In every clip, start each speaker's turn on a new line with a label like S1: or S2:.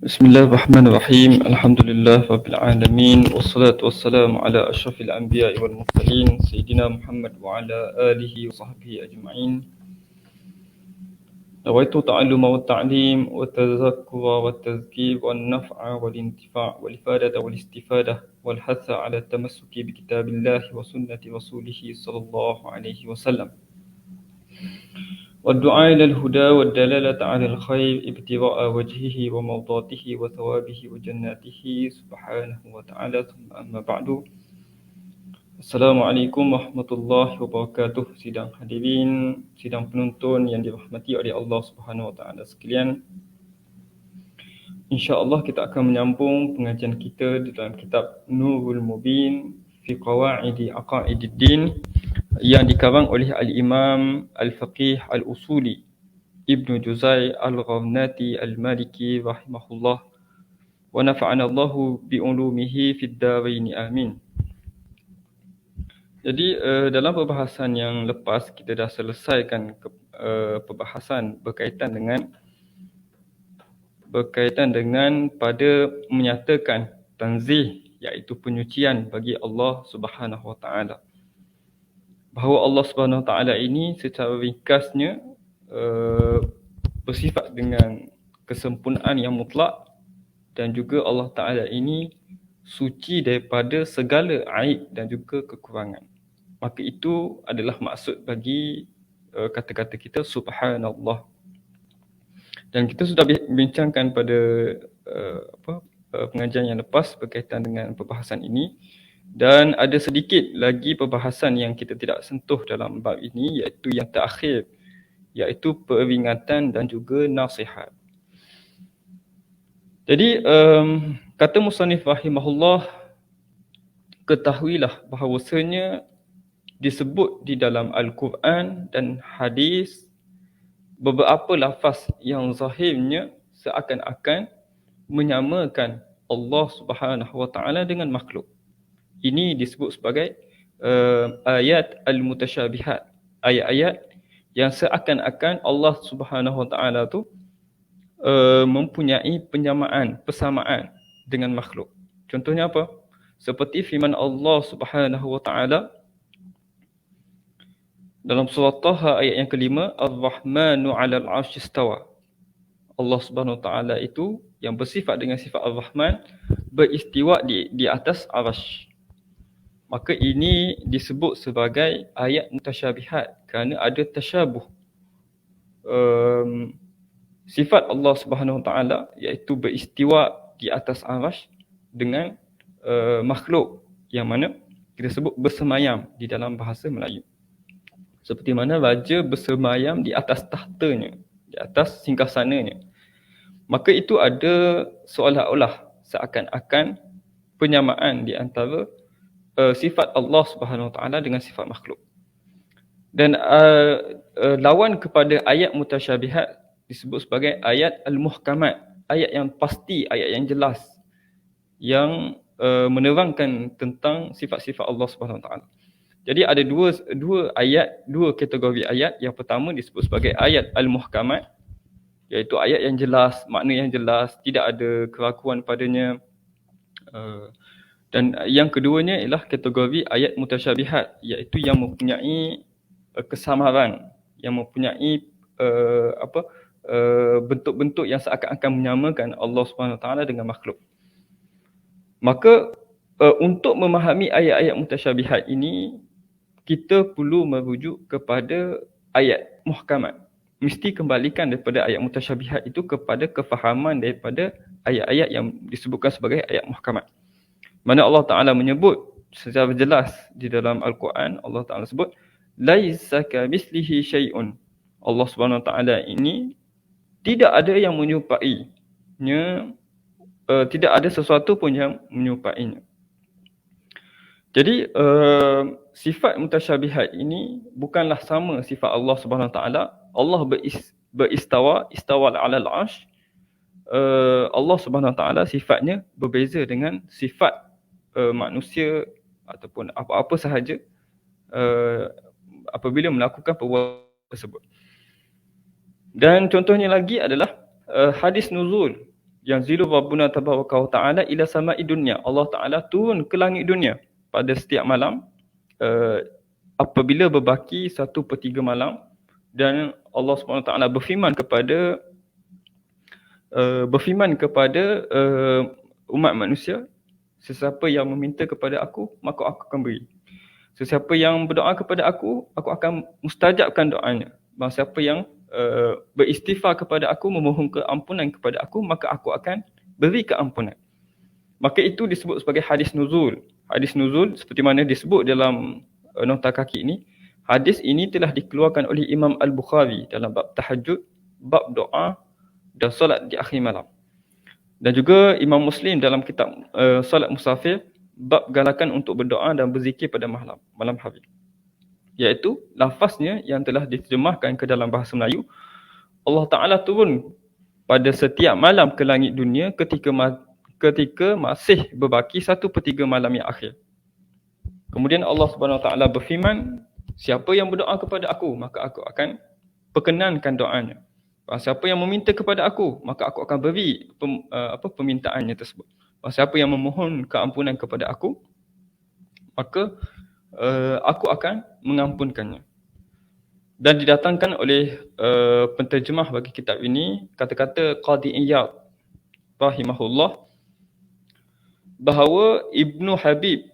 S1: Bismillahirrahmanirrahim. Alhamdulillah rabbil alamin wassalatu wassalamu ala asyrafil anbiya'i wal mursalin sayyidina Muhammad wa ala alihi wa sahbihi ajma'in. Nawaitu ta'alluma wa ta'lim wa tazakkura wa tazkir wa naf'a wal intifa' wal ifadata wal istifadah wal hatha ala tamassuki bi kitabillahi wa sunnati rasulih sallallahu alaihi wasallam. والدعاء إلى الهدى والدلالة على الخير ابتغاء وجهه ومرضاته وثوابه وجناته سبحانه وتعالى ثم أما بعد. Assalamualaikum warahmatullahi wabarakatuh. Sidang hadirin, sidang penonton yang dirahmati oleh Allah Subhanahu wa taala sekalian. Insya-Allah kita akan menyambung pengajian kita di dalam kitab Nurul Mubin fi Qawaidi Aqaididdin yang dikarang oleh Al-Imam Al-Faqih Al-Usuli Ibnu Juzai Al-Gharnati Al-Maliki rahimahullah wa nafa'ana Allahu bi'ulumihi fid darain amin. Jadi dalam perbahasan yang lepas kita dah selesaikan perbahasan berkaitan dengan pada menyatakan tanzih, iaitu penyucian bagi Allah Subhanahu wa taala. Bahawa Allah Subhanahu wa taala ini secara ringkasnya bersifat dengan kesempurnaan yang mutlak, dan juga Allah Ta'ala ini suci daripada segala aib dan juga kekurangan. Maka itu adalah maksud bagi kata-kata kita subhanallah. Dan kita sudah bincangkan pada pengajian yang lepas berkaitan dengan perbahasan ini, dan ada sedikit lagi perbahasan yang kita tidak sentuh dalam bab ini, iaitu yang terakhir, iaitu peringatan dan juga nasihat. Jadi kata musannif rahimahullah, ketahuilah bahawasanya disebut di dalam Al-Quran dan hadis beberapa lafaz yang zahirnya seakan-akan menyamakan Allah Subhanahu wa taala dengan makhluk. Ini disebut sebagai ayat al-mutasyabihat, ayat-ayat yang seakan-akan Allah Subhanahu wa taala tu mempunyai penyamaan, persamaan dengan makhluk. Contohnya apa? Seperti firman Allah Subhanahu wa taala dalam surah Taha ayat yang kelima, Ar-Rahmanu 'alal 'arsy istawa. Allah Subhanahu wa taala itu yang bersifat dengan sifat Ar-Rahman beristiwa di atas arasy. Maka ini disebut sebagai ayat mutasyabihat kerana ada tasyabuh sifat Allah Subhanahu wa taala, iaitu beristiwa di atas arasy dengan makhluk yang mana kita sebut bersemayam di dalam bahasa Melayu. Seperti mana raja bersemayam di atas tahtanya, di atas singgasananya. Maka itu ada seolah-olah seakan-akan penyamaan di antara sifat Allah Subhanahu wa taala dengan sifat makhluk. Dan lawan kepada ayat mutasyabihat disebut sebagai ayat al-muhkamat, ayat yang pasti, ayat yang jelas, yang menerangkan tentang sifat-sifat Allah Subhanahu wa taala. Jadi ada dua kategori ayat. Yang pertama disebut sebagai ayat al-muhkamat, iaitu ayat yang jelas, makna yang jelas, tidak ada keraguan padanya. Dan yang keduanya ialah kategori ayat mutasyabihat, iaitu yang mempunyai kesamaran, yang mempunyai bentuk-bentuk yang seakan-akan menyamakan Allah Subhanahu Wa Taala dengan makhluk. Maka untuk memahami ayat-ayat mutasyabihat ini, kita perlu merujuk kepada ayat muhkamat. Mesti kembalikan daripada ayat mutasyabihat itu kepada kefahaman daripada ayat-ayat yang disebutkan sebagai ayat muhkamat. Mana Allah Ta'ala menyebut secara jelas di dalam Al-Quran, Allah Ta'ala sebut, Laisa kamitslihi syai'un. Allah Subhanahu Wa Ta'ala ini tidak ada yang menyerupainya, tidak ada sesuatu pun yang menyerupainya. Jadi sifat mutasyabihat ini bukanlah sama sifat Allah Subhanahu Wa Ta'ala. Allah beristawa, istawa 'alal 'arsy. Allah Subhanahu Wa Ta'ala sifatnya berbeza dengan sifat manusia ataupun apa-apa sahaja apabila melakukan perbuatan tersebut. Dan contohnya lagi adalah hadis nuzul, Yang zilu Rabbuna tabaraka wa ta'ala ila sama'i dunya. Allah Ta'ala turun ke langit dunia pada setiap malam apabila berbaki 1/3 malam, dan Allah SWT berfirman kepada umat manusia, sesiapa yang meminta kepada aku, maka aku akan beri. Sesiapa yang berdoa kepada aku akan mustajabkan doanya. Dan siapa yang beristighfar kepada aku, memohon keampunan kepada aku, maka aku akan beri keampunan. Maka itu disebut sebagai hadis nuzul. Hadis nuzul seperti mana disebut dalam nota kaki ini. Hadis ini telah dikeluarkan oleh Imam Al-Bukhari dalam bab tahajud, bab doa dan solat di akhir malam. Dan juga Imam Muslim dalam kitab solat musafir, bab galakan untuk berdoa dan berzikir pada malam hari. Iaitu lafaznya yang telah diterjemahkan ke dalam bahasa Melayu, Allah Ta'ala turun pada setiap malam ke langit dunia ketika masih berbaki 1/3 malam yang akhir. Kemudian Allah Subhanahu Wa Ta'ala berfirman, siapa yang berdoa kepada aku, maka aku akan perkenankan doanya. Siapa yang meminta kepada aku, maka aku akan beri permintaannya tersebut. Siapa yang memohon keampunan kepada aku, maka aku akan mengampunkannya. Dan didatangkan oleh penterjemah bagi kitab ini, kata-kata Qadi Iyad rahimahullah, bahawa Ibnu Habib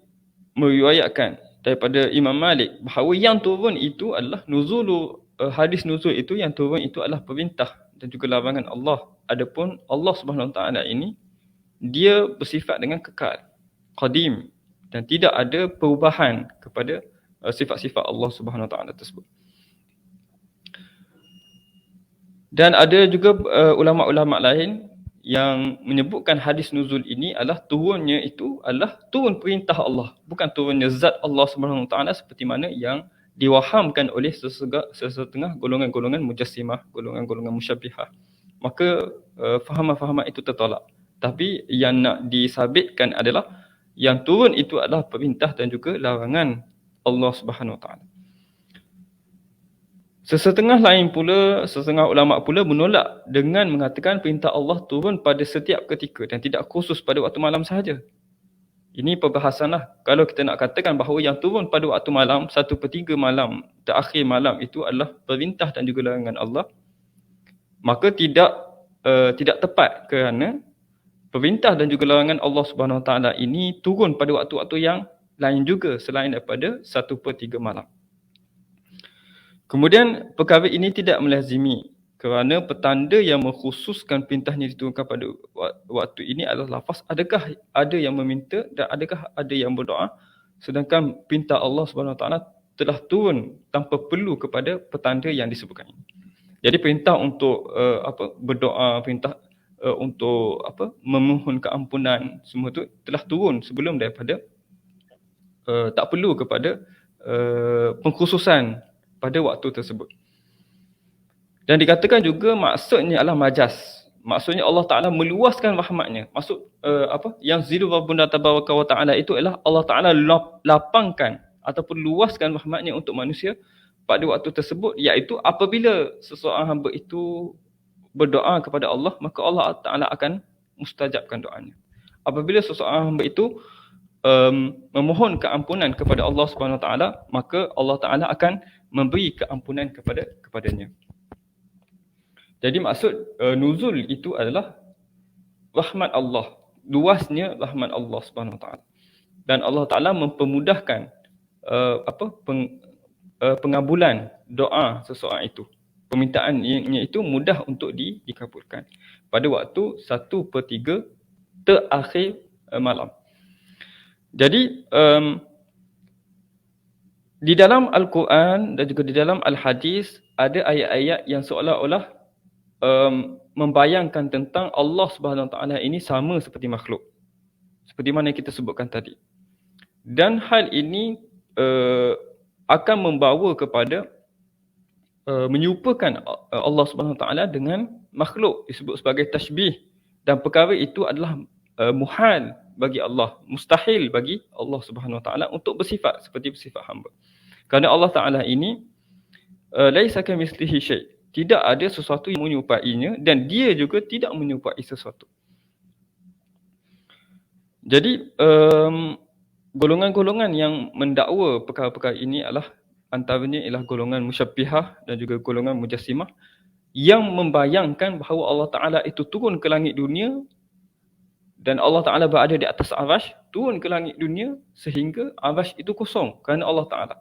S1: meriwayatkan daripada Imam Malik bahawa yang turun itu adalah hadis nuzul itu, yang turun itu adalah perintah dan juga larangan Allah. Adapun Allah Subhanahu Wa Taala ini, dia bersifat dengan kekal, qadim, dan tidak ada perubahan kepada sifat-sifat Allah Subhanahu Wa Taala tersebut. Dan ada juga ulama-ulama lain yang menyebutkan hadis nuzul ini adalah turunnya itu adalah turun perintah Allah, bukan turunnya zat Allah Subhanahu Wa Taala seperti mana yang diwahamkan oleh sesetengah golongan-golongan mujassimah, golongan-golongan musyabbihah. Maka fahaman-fahaman itu tertolak. Tapi yang nak disabitkan adalah yang turun itu adalah perintah dan juga larangan Allah Subhanahu Wa Taala. Setengah ulama pula menolak dengan mengatakan perintah Allah turun pada setiap ketika dan tidak khusus pada waktu malam sahaja. Ini perbahasanlah. Kalau kita nak katakan bahawa yang turun pada waktu malam, 1/3 malam, terakhir malam itu adalah perintah dan juga larangan Allah, maka tidak tepat, kerana perintah dan juga larangan Allah Subhanahu Wa Taala ini turun pada waktu-waktu yang lain juga selain daripada 1/3 malam. Kemudian perkara ini tidak melazimi, kerana petanda yang mengkhususkan perintahnya diturunkan pada waktu ini adalah lafaz adakah ada yang meminta dan adakah ada yang berdoa, sedangkan perintah Allah Subhanahu Wa Taala telah turun tanpa perlu kepada petanda yang disebutkan ini. Jadi perintah untuk berdoa, perintah untuk memohon keampunan, semua itu telah turun sebelum daripada tak perlu kepada pengkhususan pada waktu tersebut. Dan dikatakan juga maksudnya adalah majaz. Maksudnya Allah Ta'ala meluaskan rahmatnya. Maksud yang zilu Rabbuna tabaraka wa ta'ala itu adalah Allah Ta'ala lapangkan ataupun luaskan rahmatnya untuk manusia pada waktu tersebut, iaitu apabila seseorang hamba itu berdoa kepada Allah, maka Allah Ta'ala akan mustajabkan doanya. Apabila seseorang hamba itu memohon keampunan kepada Allah Subhanahu Wa Taala, maka Allah Ta'ala akan memberi keampunan kepadanya. Jadi maksud nuzul itu adalah rahmat Allah, luasnya rahmat Allah Subhanahu Wa Taala. Dan Allah Ta'ala mempermudahkan pengabulan doa seseorang itu. Permintaannya itu mudah untuk dikabulkan pada waktu 1/3 terakhir malam. Jadi di dalam Al-Quran dan juga di dalam Al-Hadis ada ayat-ayat yang seolah-olah membayangkan tentang Allah Subhanahu Wa Taala ini sama seperti makhluk, seperti mana kita sebutkan tadi. Dan hal ini akan membawa kepada menyerupakan Allah Subhanahu Wa Taala dengan makhluk, disebut sebagai tashbih, dan perkara itu adalah muhal bagi Allah, mustahil bagi Allah Subhanahu Wa Taala untuk bersifat seperti bersifat hamba. Kerana Allah Ta'ala ini laisa kamitslihi syai', tidak ada sesuatu yang menyerupainya dan dia juga tidak menyerupai sesuatu. Jadi golongan-golongan yang mendakwa perkara-perkara ini adalah antaranya ialah golongan musyabbihah dan juga golongan mujassimah yang membayangkan bahawa Allah Ta'ala itu turun ke langit dunia dan Allah Ta'ala berada di atas arash, turun ke langit dunia sehingga arash itu kosong kerana Allah Ta'ala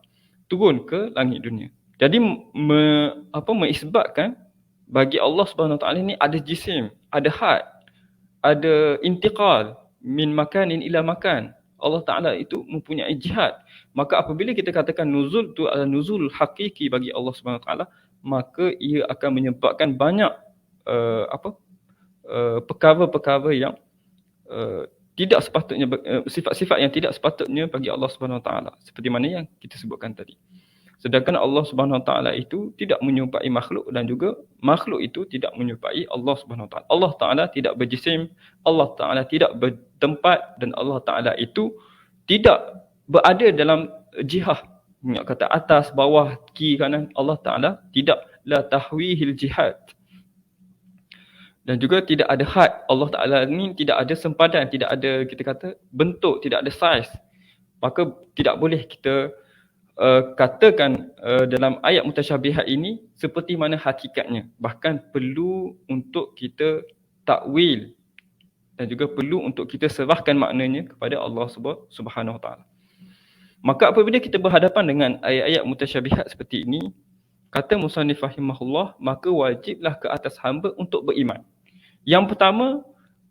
S1: turun ke langit dunia. Jadi mengisbatkan bagi Allah Subhanahu Wa Ta'ala ni ada jisim, ada had, ada intiqal min makanin ila makan. Allah Ta'ala itu mempunyai jihad. Maka apabila kita katakan nuzul itu adalah nuzul hakiki bagi Allah Subhanahu Wa Ta'ala, maka ia akan menyebabkan banyak perkara-perkara yang tidak sepatutnya, sifat-sifat yang tidak sepatutnya bagi Allah Subhanahu Wa Ta'ala, seperti mana yang kita sebutkan tadi. Sedangkan Allah Subhanahu Wa Ta'ala itu tidak menyerupai makhluk dan juga makhluk itu tidak menyerupai Allah Subhanahu Wa Ta'ala. Allah Ta'ala tidak berjisim, Allah Ta'ala tidak bertempat dan Allah Ta'ala itu tidak berada dalam jihah. Kata atas, bawah, kiri, kanan. Allah Ta'ala tidak, la tahwihil jihad. Dan juga tidak ada had. Allah Ta'ala ni tidak ada sempadan, tidak ada, kita kata, bentuk, tidak ada saiz. Maka tidak boleh kita katakan dalam ayat mutasyabihat ini seperti mana hakikatnya. Bahkan perlu untuk kita takwil dan juga perlu untuk kita serahkan maknanya kepada Allah Subhanahu Wa Ta'ala. Maka apabila kita berhadapan dengan ayat-ayat mutasyabihat seperti ini, kata musannif rahimahullah, maka wajiblah ke atas hamba untuk beriman. Yang pertama,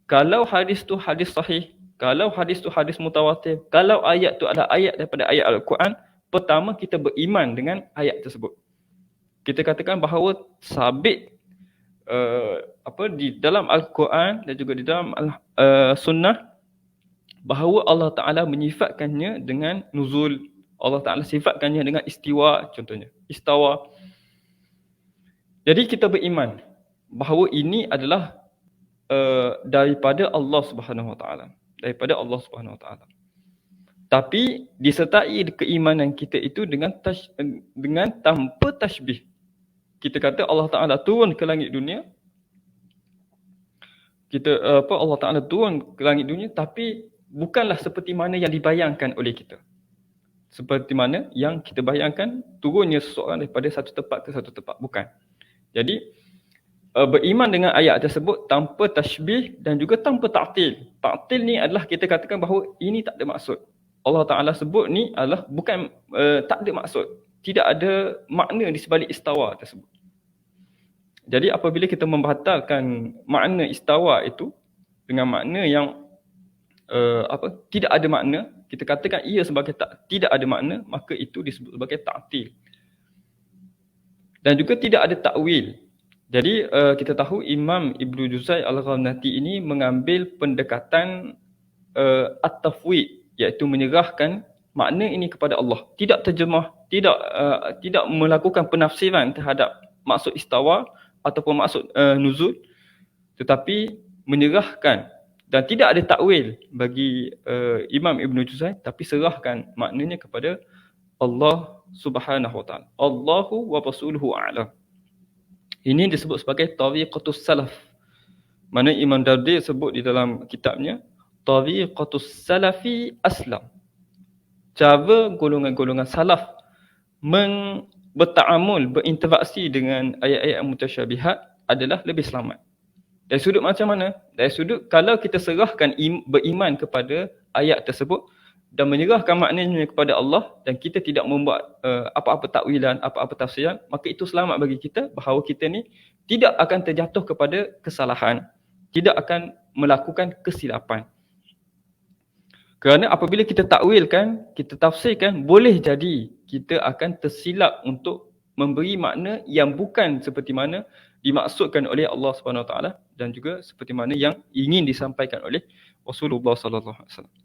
S1: kalau hadis tu hadis sahih, kalau hadis tu hadis mutawatir, kalau ayat tu adalah ayat daripada ayat Al-Quran, pertama kita beriman dengan ayat tersebut. Kita katakan bahawa sabit di dalam Al-Quran dan juga di dalam sunnah bahawa Allah Ta'ala menyifatkannya dengan nuzul, Allah Ta'ala sifatkannya dengan istiwa, contohnya istawa. Jadi kita beriman bahawa ini adalah daripada Allah Subhanahu Wa Ta'ala, daripada Allah Subhanahu Wa Ta'ala. Tapi disertai keimanan kita itu dengan tanpa tashbih. Kita kata Allah Ta'ala turun ke langit dunia. Allah Ta'ala turun ke langit dunia, tapi bukanlah seperti mana yang dibayangkan oleh kita. Seperti mana yang kita bayangkan turunnya seseorang daripada satu tempat ke satu tempat. Bukan. Jadi beriman dengan ayat tersebut tanpa tashbih dan juga tanpa ta'til. Ta'til ni adalah kita katakan bahawa ini tak ada maksud. Allah Ta'ala sebut ni adalah bukan, tak ada maksud. Tidak ada makna di sebalik istawa tersebut. Jadi apabila kita membatalkan makna istawa itu dengan makna yang tidak ada makna, kita katakan ia sebagai tidak ada makna, maka itu disebut sebagai ta'til. Dan juga tidak ada takwil. Jadi kita tahu Imam Ibnu Juzai Al-Ghamnati ini mengambil pendekatan at-tafwid, iaitu menyerahkan makna ini kepada Allah. Tidak terjemah, tidak melakukan penafsiran terhadap maksud istawa ataupun maksud nuzul, tetapi menyerahkan dan tidak ada takwil bagi Imam Ibnu Juzai, tapi serahkan maknanya kepada Allah Subhanahu Wa Ta'ala. Allahu wa rasuluhu a'lam. Ini disebut sebagai tariqatus salaf. Mana Imam Dardi sebut di dalam kitabnya, tariqatus salafi aslam. Cara golongan-golongan salaf berta'amul, berinteraksi dengan ayat-ayat mutasyabihat adalah lebih selamat. Dari sudut macam mana? Dari sudut kalau kita serahkan beriman kepada ayat tersebut dan menyerahkan maknanya kepada Allah dan kita tidak membuat apa-apa takwilan, apa-apa tafsiran, maka itu selamat bagi kita bahawa kita ni tidak akan terjatuh kepada kesalahan, tidak akan melakukan kesilapan. Kerana apabila kita takwilkan, kita tafsirkan, boleh jadi kita akan tersilap untuk memberi makna yang bukan seperti mana dimaksudkan oleh Allah Subhanahu Wa Taala dan juga seperti mana yang ingin disampaikan oleh Rasulullah sallallahu alaihi wasallam.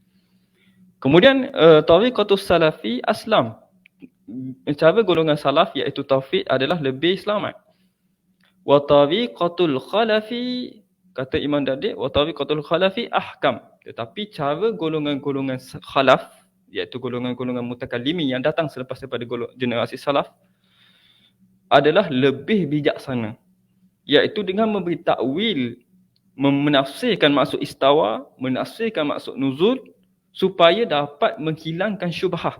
S1: Kemudian tariqatus salafi aslam. Cara golongan salaf iaitu tauhid adalah lebih selamat. Wa tariqatul khalafi, kata Imam Dardi, wa tariqatul khalafi ahkam. Tetapi cara golongan-golongan khalaf, iaitu golongan-golongan mutakallimin yang datang selepas daripada generasi salaf, adalah lebih bijaksana, iaitu dengan memberi takwil menafsirkan maksud istawa, menafsirkan maksud nuzul supaya dapat menghilangkan syubhah.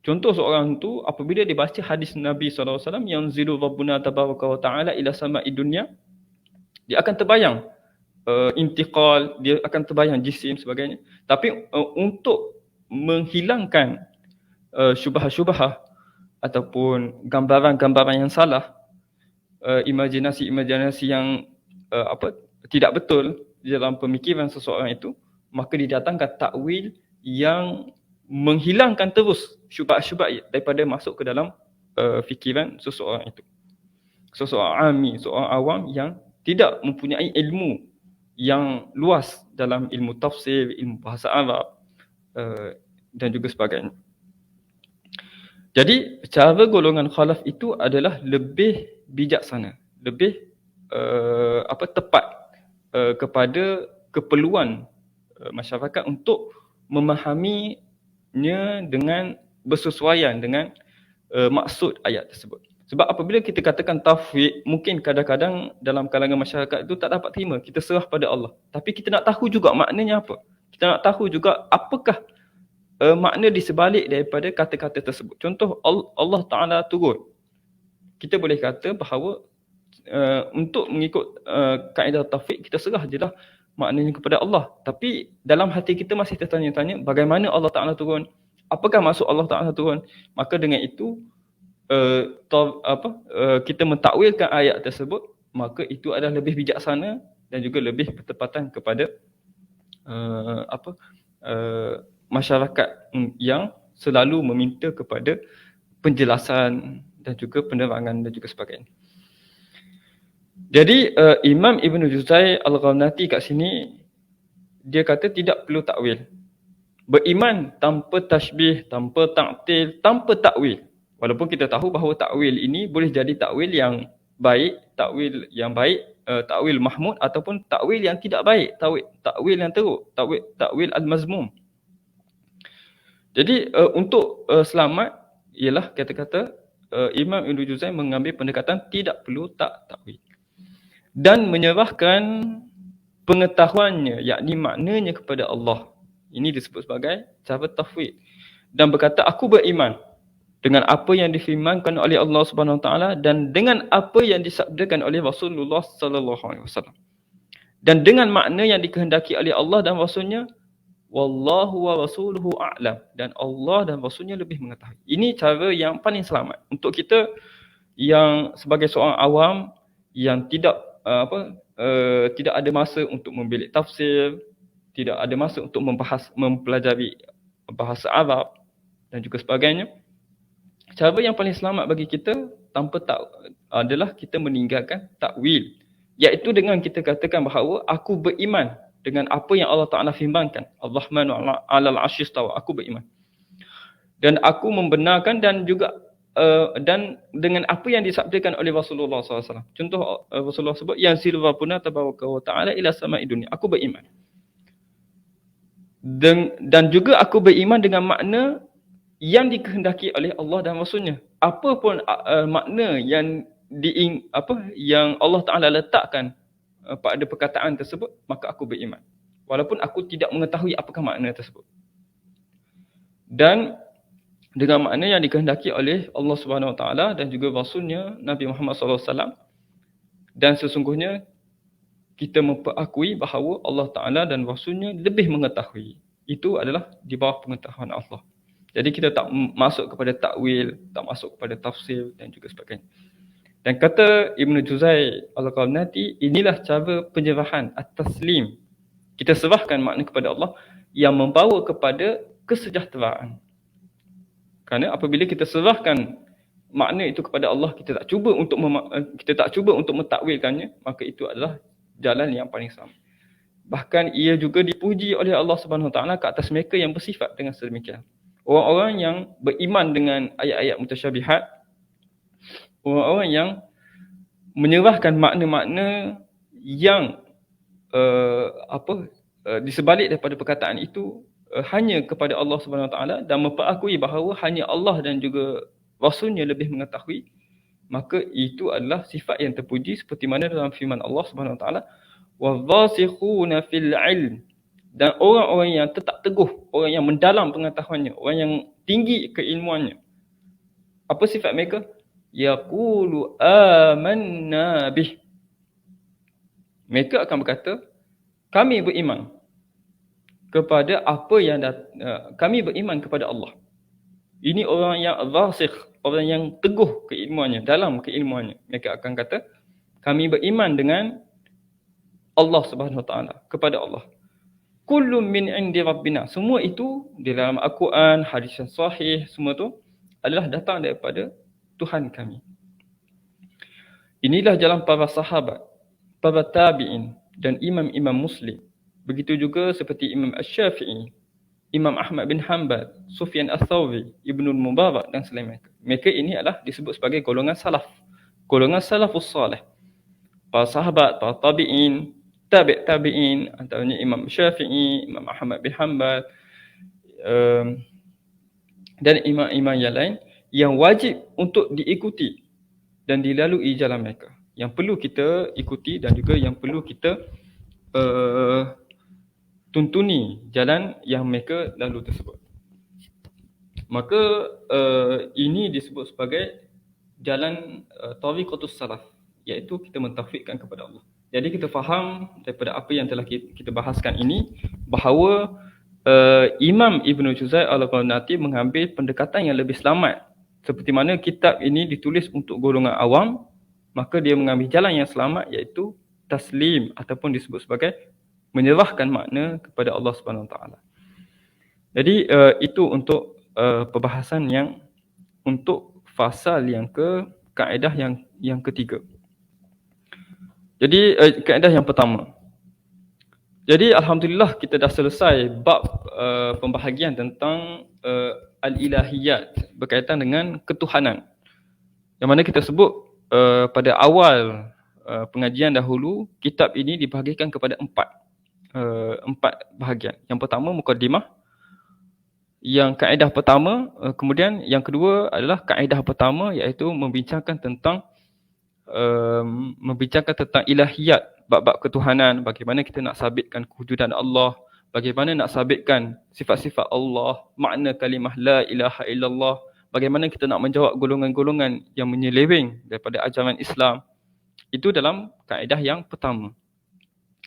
S1: Contoh seorang tu apabila dia baca hadis Nabi SAW, yang zilu rabbuna tabaraka wa ta'ala ila sama'i dunya, dia akan terbayang intiqal, dia akan terbayang jisim sebagainya. Tapi untuk menghilangkan syubhah-syubhah ataupun gambaran-gambaran yang salah, imajinasi-imajinasi yang tidak betul di dalam pemikiran seseorang itu, maka didatangkan takwil yang menghilangkan terus syubhat-syubhat daripada masuk ke dalam fikiran seseorang itu. Seseorang ami, seorang awam yang tidak mempunyai ilmu yang luas dalam ilmu tafsir, ilmu bahasa Arab dan juga sebagainya. Jadi cara golongan khalaf itu adalah lebih bijaksana, lebih tepat kepada keperluan masyarakat untuk memahaminya dengan bersesuaian dengan maksud ayat tersebut. Sebab apabila kita katakan tafwid, mungkin kadang-kadang dalam kalangan masyarakat itu tak dapat terima, kita serah pada Allah. Tapi kita nak tahu juga maknanya apa. Kita nak tahu juga apakah makna di sebalik daripada kata-kata tersebut. Contoh, Allah Ta'ala turun. Kita boleh kata bahawa untuk mengikut kaedah tafwid, kita serah je lah maknanya kepada Allah. Tapi dalam hati kita masih tertanya-tanya bagaimana Allah Ta'ala turun, apakah maksud Allah Ta'ala turun. Maka dengan itu kita mentakwilkan ayat tersebut, maka itu adalah lebih bijaksana dan juga lebih bertepatan kepada masyarakat yang selalu meminta kepada penjelasan dan juga penerangan dan juga sebagainya. Jadi Imam Ibn Juzai Al-Gharnati kat sini dia kata tidak perlu takwil. Beriman tanpa tashbih, tanpa ta'til, tanpa takwil. Walaupun kita tahu bahawa takwil ini boleh jadi takwil yang baik, takwil yang baik, takwil mahmud, ataupun takwil yang tidak baik, takwil yang teruk, takwil al-mazmum. Jadi untuk selamat ialah kata-kata Imam Ibn Juzai mengambil pendekatan tidak perlu takwil dan menyerahkan pengetahuannya, yakni maknanya kepada Allah. Ini disebut sebagai cara tafwid. Dan berkata, aku beriman dengan apa yang difirmankan oleh Allah Subhanahu Wa Taala dan dengan apa yang disabdakan oleh Rasulullah Sallallahu Alaihi Wasallam. Dan dengan makna yang dikehendaki oleh Allah dan Rasulnya, wallahu wa rasuluhu a'lam, dan Allah dan Rasulnya lebih mengetahui. Ini cara yang paling selamat untuk kita yang sebagai seorang awam yang tidak ada masa untuk membilik tafsir, tidak ada masa untuk mempelajari bahasa Arab dan juga sebagainya. Cara yang paling selamat bagi kita adalah kita meninggalkan takwil, iaitu dengan kita katakan bahawa aku beriman dengan apa yang Allah Ta'ala firmankan, Ar-Rahmanu 'alal 'arsy istawa, aku beriman. Dan aku membenarkan dan juga dan dengan apa yang disabdakan oleh Rasulullah SAW. Contoh Rasulullah sebut, yang zilu rabbuna tabaraka wa ta'ala ila sama'i dunya, aku beriman. Dan juga aku beriman dengan makna yang dikehendaki oleh Allah dan Rasulnya. Apa pun makna yang yang Allah Ta'ala letakkan pada perkataan tersebut, maka aku beriman. Walaupun aku tidak mengetahui apakah makna tersebut. Dan dengan makna yang dikehendaki oleh Allah Subhanahu Wa Taala dan juga Rasulnya Nabi Muhammad SAW. Dan sesungguhnya kita memperakui bahawa Allah Ta'ala dan Rasulnya lebih mengetahui. Itu adalah di bawah pengetahuan Allah. Jadi kita tak masuk kepada takwil, tak masuk kepada tafsir dan juga sebagainya. Dan kata Ibn Juzai Al-Gharnati, inilah cara penyerahan at-taslim. Kita serahkan makna kepada Allah yang membawa kepada kesejahteraan. Kerana apabila kita serahkan makna itu kepada Allah, kita tak cuba untuk mentakwilkannya, maka itu adalah jalan yang paling selamat. Bahkan ia juga dipuji oleh Allah Subhanahu Wa Taala ke atas mereka yang bersifat dengan sedemikian. Orang-orang yang beriman dengan ayat-ayat mutasyabihat, orang-orang yang menyerahkan makna-makna yang di sebalik daripada perkataan itu hanya kepada Allah Subhanahu Wa Taala dan memperakui bahawa hanya Allah dan juga Rasulnya lebih mengetahui, maka itu adalah sifat yang terpuji seperti mana dalam firman Allah Subhanahu Wa Taala, Wadhasikhuna fil ilm, dan orang-orang yang tetap teguh, orang yang mendalam pengetahuannya, orang yang tinggi keilmuannya. Apa sifat mereka? Yaqulu amanna bih. Mereka akan berkata, kami beriman kepada apa yang kami beriman kepada Allah. Ini orang yang rasikh, orang yang teguh keilmuannya, dalam keilmuannya. Mereka akan kata, kami beriman dengan Allah Subhanahu Wa Taala, kepada Allah. Kullu min indi rabbina. Semua itu di dalam Al-Quran, hadis yang sahih, semua itu adalah datang daripada Tuhan kami. Inilah jalan para sahabat, para tabi'in dan imam-imam muslim. Begitu juga seperti Imam Asy-Syafi'i, Imam Ahmad bin Hanbal, Sufyan Ats-Tsauri, Ibnul Mubarak dan selain mereka. Mereka ini adalah disebut sebagai golongan salaf. Golongan salafus salih. Para sahabat, para tabi'in, tabi'in, antaranya Imam Syafi'i, Imam Ahmad bin Hanbal dan imam-imam yang lain yang wajib untuk diikuti dan dilalui jalan mereka. Yang perlu kita ikuti dan juga yang perlu kita tuntuni jalan yang mereka lalu tersebut. Maka ini disebut sebagai jalan tariqatus salaf, iaitu kita mentauhidkan kepada Allah. Jadi kita faham daripada apa yang telah kita bahaskan ini bahawa Imam Ibn Juzai Al-Gharnati mengambil pendekatan yang lebih selamat. Seperti mana kitab ini ditulis untuk golongan awam, maka dia mengambil jalan yang selamat, iaitu taslim ataupun disebut sebagai menyerahkan makna kepada Allah Subhanahu Wa Taala. Jadi itu untuk perbahasan yang untuk fasal yang kaedah yang ketiga. Jadi kaedah yang pertama. Jadi alhamdulillah kita dah selesai bab pembahagian tentang al-ilahiyat berkaitan dengan ketuhanan. Yang mana kita sebut pada awal pengajian dahulu, kitab ini dibahagikan kepada empat bahagian. Yang pertama mukaddimah, yang kaedah pertama, kemudian yang kedua adalah kaedah pertama, iaitu membincangkan tentang ilahiyat, bab-bab ketuhanan, bagaimana kita nak sabitkan kewujudan Allah, bagaimana nak sabitkan sifat-sifat Allah, makna kalimah la ilaha illallah, bagaimana kita nak menjawab golongan-golongan yang menyeleweng daripada ajaran Islam. Itu dalam kaedah yang pertama.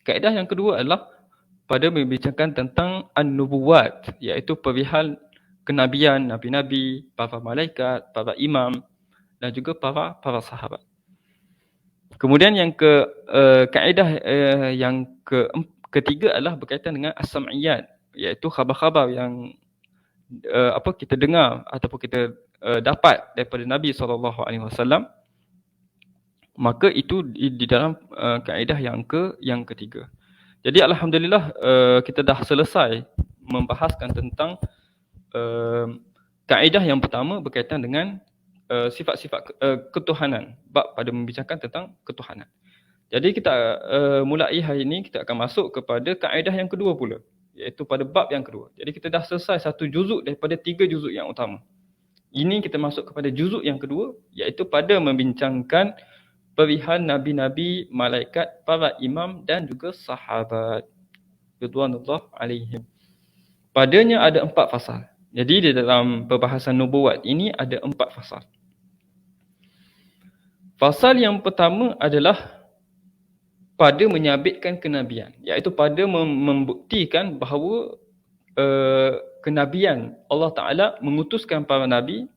S1: Kaedah yang kedua adalah pada membincangkan tentang an-nubuwat, iaitu perihal kenabian, nabi-nabi, para malaikat, para imam dan juga para sahabat. Kemudian yang kaedah yang ketiga adalah berkaitan dengan as-sam'iyat, iaitu khabar-khabar yang kita dengar ataupun kita dapat daripada Nabi SAW. Maka itu di dalam kaedah yang ketiga. Jadi alhamdulillah kita dah selesai membahaskan tentang kaedah yang pertama berkaitan dengan sifat-sifat ketuhanan, bab pada membincangkan tentang ketuhanan. Jadi kita mulai hari ini kita akan masuk kepada kaedah yang kedua pula, iaitu pada bab yang kedua. Jadi kita dah selesai satu juzuk daripada 3 juzuk yang utama. Ini kita masuk kepada juzuk yang kedua, iaitu pada membincangkan perihal nabi-nabi, malaikat, para imam dan juga sahabat radhiyallahu alaihim. Padanya ada 4 fasal. Jadi di dalam perbahasan nubuat ini ada 4 fasal. Fasal yang pertama adalah pada menyabitkan kenabian, iaitu pada membuktikan bahawa kenabian Allah Ta'ala mengutuskan para nabi.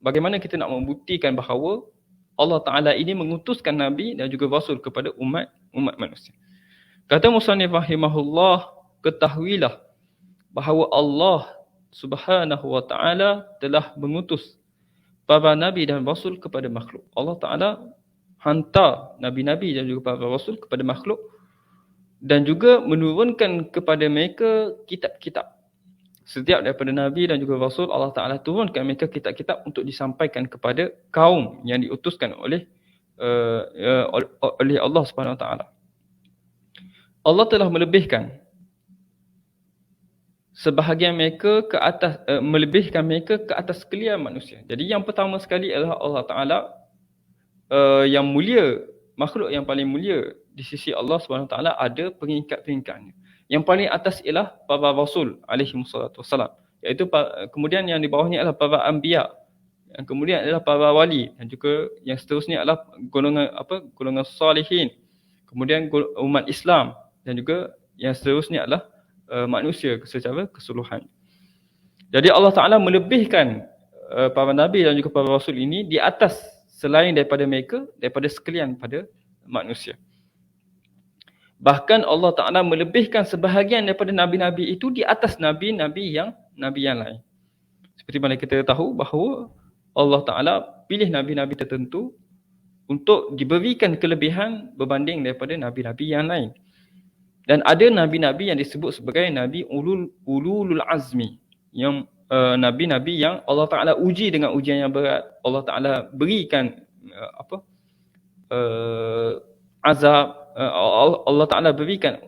S1: Bagaimana kita nak membuktikan bahawa Allah Ta'ala ini mengutuskan nabi dan juga rasul kepada umat manusia. Kata musannif rahimahullah, ketahuilah bahawa Allah Subhanahu Wa Ta'ala telah mengutus para nabi dan rasul kepada makhluk. Allah Ta'ala hantar nabi-nabi dan juga para rasul kepada makhluk dan juga menurunkan kepada mereka kitab-kitab. Setiap daripada nabi dan juga rasul, Allah Ta'ala turunkan mereka kitab-kitab untuk disampaikan kepada kaum yang diutuskan oleh Allah Subhanahu Wa Ta'ala. Allah telah melebihkan sebahagian mereka ke atas, melebihkan mereka ke atas sekalian manusia. Jadi yang pertama sekali adalah Allah Ta'ala yang mulia, makhluk yang paling mulia di sisi Allah SWT ada peringkat-peringkatnya. Yang paling atas ialah para rasul alaihi wassalatu wassalam, iaitu kemudian yang di bawahnya adalah para anbiya, yang kemudian adalah para wali, dan juga yang seterusnya adalah golongan salihin, kemudian umat Islam, dan juga yang seterusnya adalah manusia secara keseluruhan. Jadi Allah Ta'ala melebihkan para nabi dan juga para rasul ini di atas selain daripada mereka, daripada sekalian pada manusia. Bahkan Allah Ta'ala melebihkan sebahagian daripada nabi-nabi itu di atas nabi-nabi yang lain. Seperti mana kita tahu bahawa Allah Ta'ala pilih nabi-nabi tertentu untuk diberikan kelebihan berbanding daripada nabi-nabi yang lain. Dan ada nabi-nabi yang disebut sebagai nabi ulul azmi, yang nabi-nabi yang Allah Ta'ala uji dengan ujian yang berat. Allah Ta'ala berikan azab, Allah Ta'ala berikan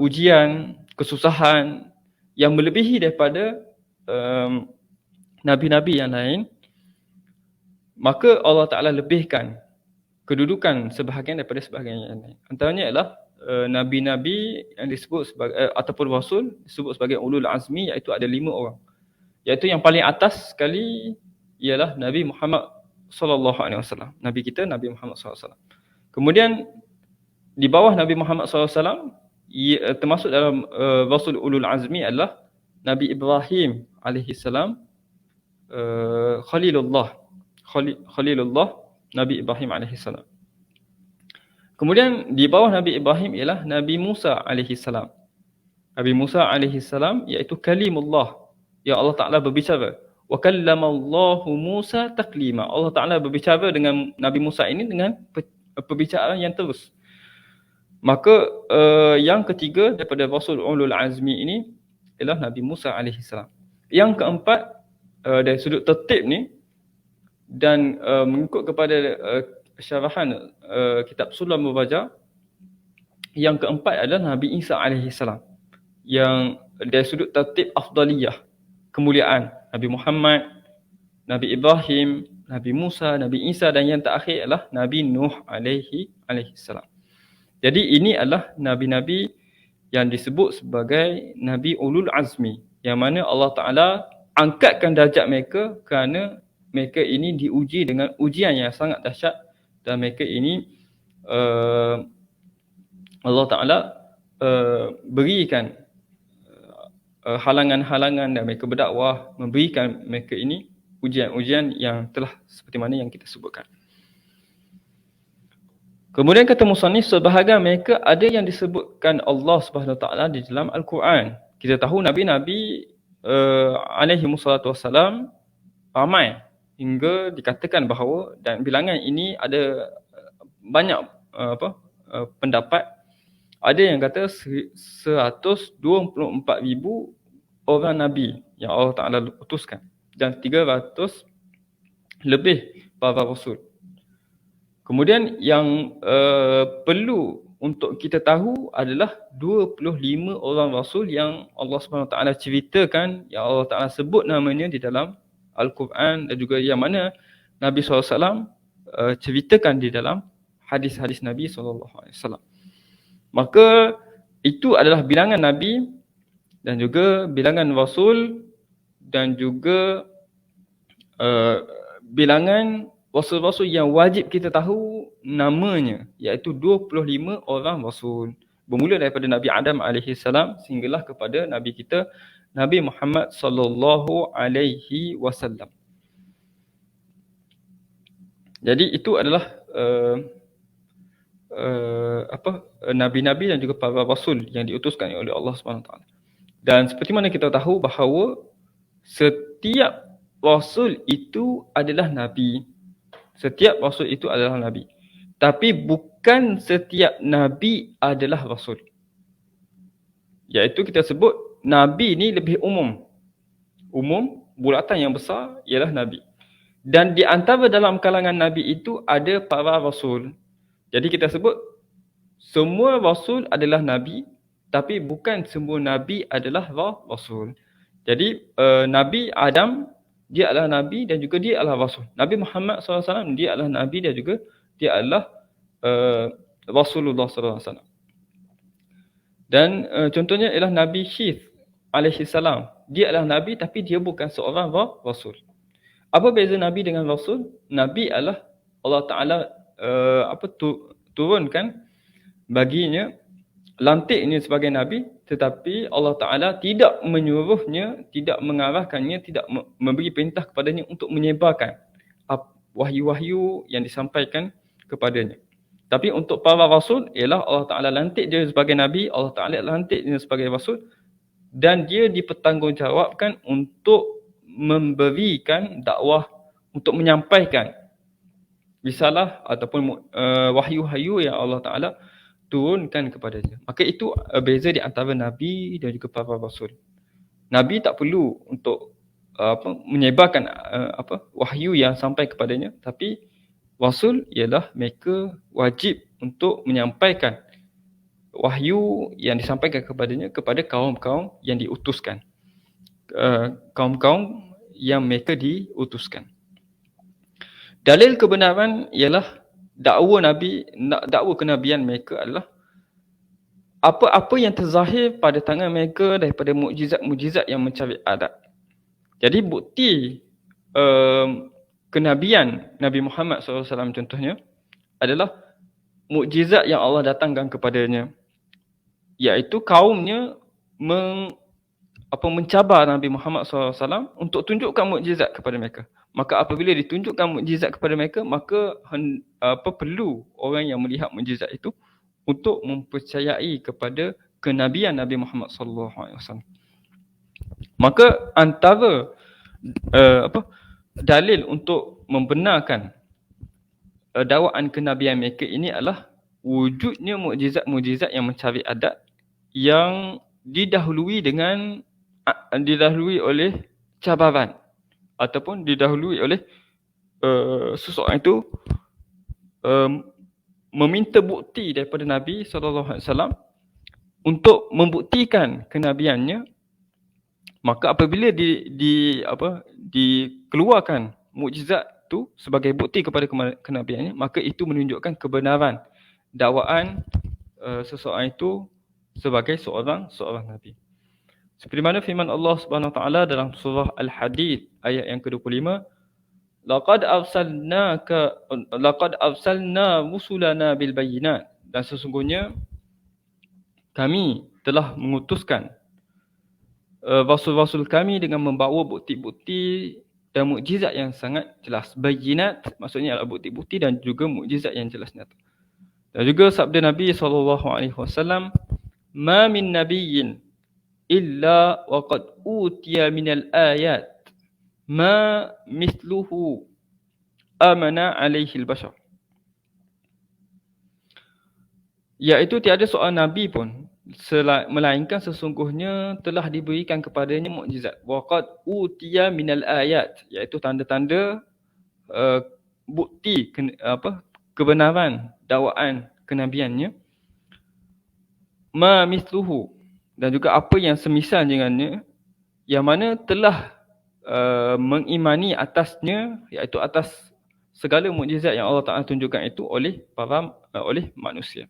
S1: ujian, kesusahan yang melebihi daripada nabi-nabi yang lain. Maka Allah Ta'ala lebihkan kedudukan sebahagian daripada sebahagian yang lain. Antaranya ialah nabi-nabi yang disebut sebagai ataupun rasul disebut sebagai ulul azmi, iaitu ada 5 orang. Iaitu yang paling atas sekali ialah Nabi Muhammad sallallahu alaihi wasallam. Nabi kita Nabi Muhammad sallallahu alaihi wasallam. Kemudian di bawah Nabi Muhammad sallallahu alaihi wasallam termasuk dalam rasul ulul azmi adalah Nabi Ibrahim alaihi salam, Khalilullah Nabi Ibrahim alaihi salam. Kemudian di bawah Nabi Ibrahim ialah Nabi Musa alaihi salam. Nabi Musa alaihi salam iaitu kalimullah, yang Allah Ta'ala berbicara. Wa kallamallahu Musa taklima. Allah Ta'ala berbicara dengan Nabi Musa ini dengan perbicaraan yang terus. Maka yang ketiga daripada Rasul Ulul Azmi ini ialah Nabi Musa alaihi salam. Yang keempat dari sudut tertib ni dan mengikut kepada syarahan kitab Sulam Mubaja, yang keempat adalah Nabi Isa alaihi salam, yang dari sudut tertib afdaliyah, kemuliaan, Nabi Muhammad, Nabi Ibrahim, Nabi Musa, Nabi Isa, dan yang terakhir adalah Nabi Nuh alaihi salam. Jadi ini adalah nabi-nabi yang disebut sebagai Nabi Ulul Azmi, yang mana Allah Ta'ala angkatkan darjat mereka kerana mereka ini diuji dengan ujian yang sangat dahsyat, dan mereka ini Allah Ta'ala berikan halangan-halangan dan mereka berdakwah, memberikan mereka ini ujian-ujian yang telah seperti mana yang kita sebutkan. Kemudian kata musannif, sebahagian mereka ada yang disebutkan Allah Subhanahu Wa Taala di dalam Al-Quran. Kita tahu nabi-nabi alaihi wassalatu wassalam ramai hingga dikatakan bahawa, dan bilangan ini ada banyak pendapat. Ada yang kata 124,000 orang nabi yang Allah Ta'ala utuskan, dan 300 lebih para rasul. Kemudian yang perlu untuk kita tahu adalah 25 orang rasul yang Allah SWT ceritakan, yang Allah Ta'ala sebut namanya di dalam Al-Quran, dan juga yang mana Nabi SAW ceritakan di dalam hadis-hadis Nabi SAW. Maka itu adalah bilangan Nabi dan juga bilangan Rasul, dan juga bilangan Rasul-Rasul yang wajib kita tahu namanya, iaitu 25 orang Rasul. Bermula daripada Nabi Adam AS sehinggalah kepada Nabi kita Nabi Muhammad sallallahu alaihi wasallam. Jadi itu adalah nabi-nabi dan juga para rasul yang diutuskan oleh Allah SWT. Dan seperti mana kita tahu bahawa setiap rasul itu adalah nabi. Setiap rasul itu adalah nabi. Tapi bukan setiap nabi adalah rasul. Iaitu kita sebut nabi ni lebih umum. Umum, bulatan yang besar ialah nabi. Dan di antara dalam kalangan nabi itu ada para rasul. Jadi kita sebut semua rasul adalah nabi, tapi bukan semua nabi adalah rasul. Jadi Nabi Adam dia adalah nabi dan juga dia adalah rasul. Nabi Muhammad SAW dia adalah nabi dan juga dia adalah Rasulullah sallallahu alaihi wasallam. Dan contohnya ialah Nabi Syith alaihi salam. Dia adalah nabi tapi dia bukan seorang rasul. Apa beza nabi dengan rasul? Nabi adalah Allah Taala turunkan baginya, lantiknya sebagai nabi, tetapi Allah Taala tidak menyuruhnya, tidak mengarahkannya, tidak memberi perintah kepadanya untuk menyebarkan wahyu-wahyu yang disampaikan kepadanya. Tapi untuk para rasul ialah Allah Taala lantik dia sebagai nabi, Allah Taala lantik dia sebagai rasul, dan dia dipertanggungjawabkan untuk memberikan dakwah, untuk menyampaikan risalah ataupun wahyu-wahyu yang Allah Taala turunkan kepadanya. Maka itu beza di antara nabi dan juga para rasul. Nabi tak perlu untuk menyebarkan wahyu yang sampai kepadanya, tapi rasul ialah mereka wajib untuk menyampaikan wahyu yang disampaikan kepadanya kepada kaum-kaum yang diutuskan, kaum-kaum yang mereka diutuskan. Dalil kebenaran ialah dakwa kenabian mereka adalah apa-apa yang terzahir pada tangan mereka daripada mukjizat-mukjizat yang mencabik adat. Jadi bukti kenabian Nabi Muhammad SAW contohnya adalah mukjizat yang Allah datangkan kepadanya, iaitu kaumnya mencabar Nabi Muhammad SAW untuk tunjukkan mukjizat kepada mereka. Maka apabila ditunjukkan mukjizat kepada mereka, maka perlu orang yang melihat mukjizat itu untuk mempercayai kepada kenabian Nabi Muhammad SAW. Maka antara dalil untuk membenarkan dakwaan kenabian mereka ini adalah wujudnya mukjizat-mukjizat yang mencari adat yang didahului oleh cabaran ataupun didahului oleh seseorang itu meminta bukti daripada Nabi SAW untuk membuktikan kenabiannya. Maka apabila dikeluarkan mukjizat itu sebagai bukti kepada kenabiannya, maka itu menunjukkan kebenaran dakwaan seseorang itu sebagai seorang nabi. Seperti mana firman Allah Subhanahu Wa Taala dalam surah Al-Hadid ayat yang ke-25, laqad arsalna rusulana bil bayyinat, dan sesungguhnya kami telah mengutuskan rasul-rasul kami dengan membawa bukti-bukti dan mukjizat yang sangat jelas. Bayyinat maksudnya adalah bukti-bukti dan juga mukjizat yang jelas nyata. Dan juga sabda Nabi SAW, ma min nabiyyin illa waqad utiya minal ayat ma mithluhu amana alaihi al-bashar. Iaitu tiada seorang nabi pun melainkan sesungguhnya telah diberikan kepadanya mukjizat. Waqad utiya minal ayat, iaitu tanda-tanda bukti kebenaran dakwaan kenabiannya. Ma mithluhu, dan juga apa yang semisal dengannya, yang mana telah mengimani atasnya, iaitu atas segala mukjizat yang Allah Ta'ala tunjukkan itu oleh manusia.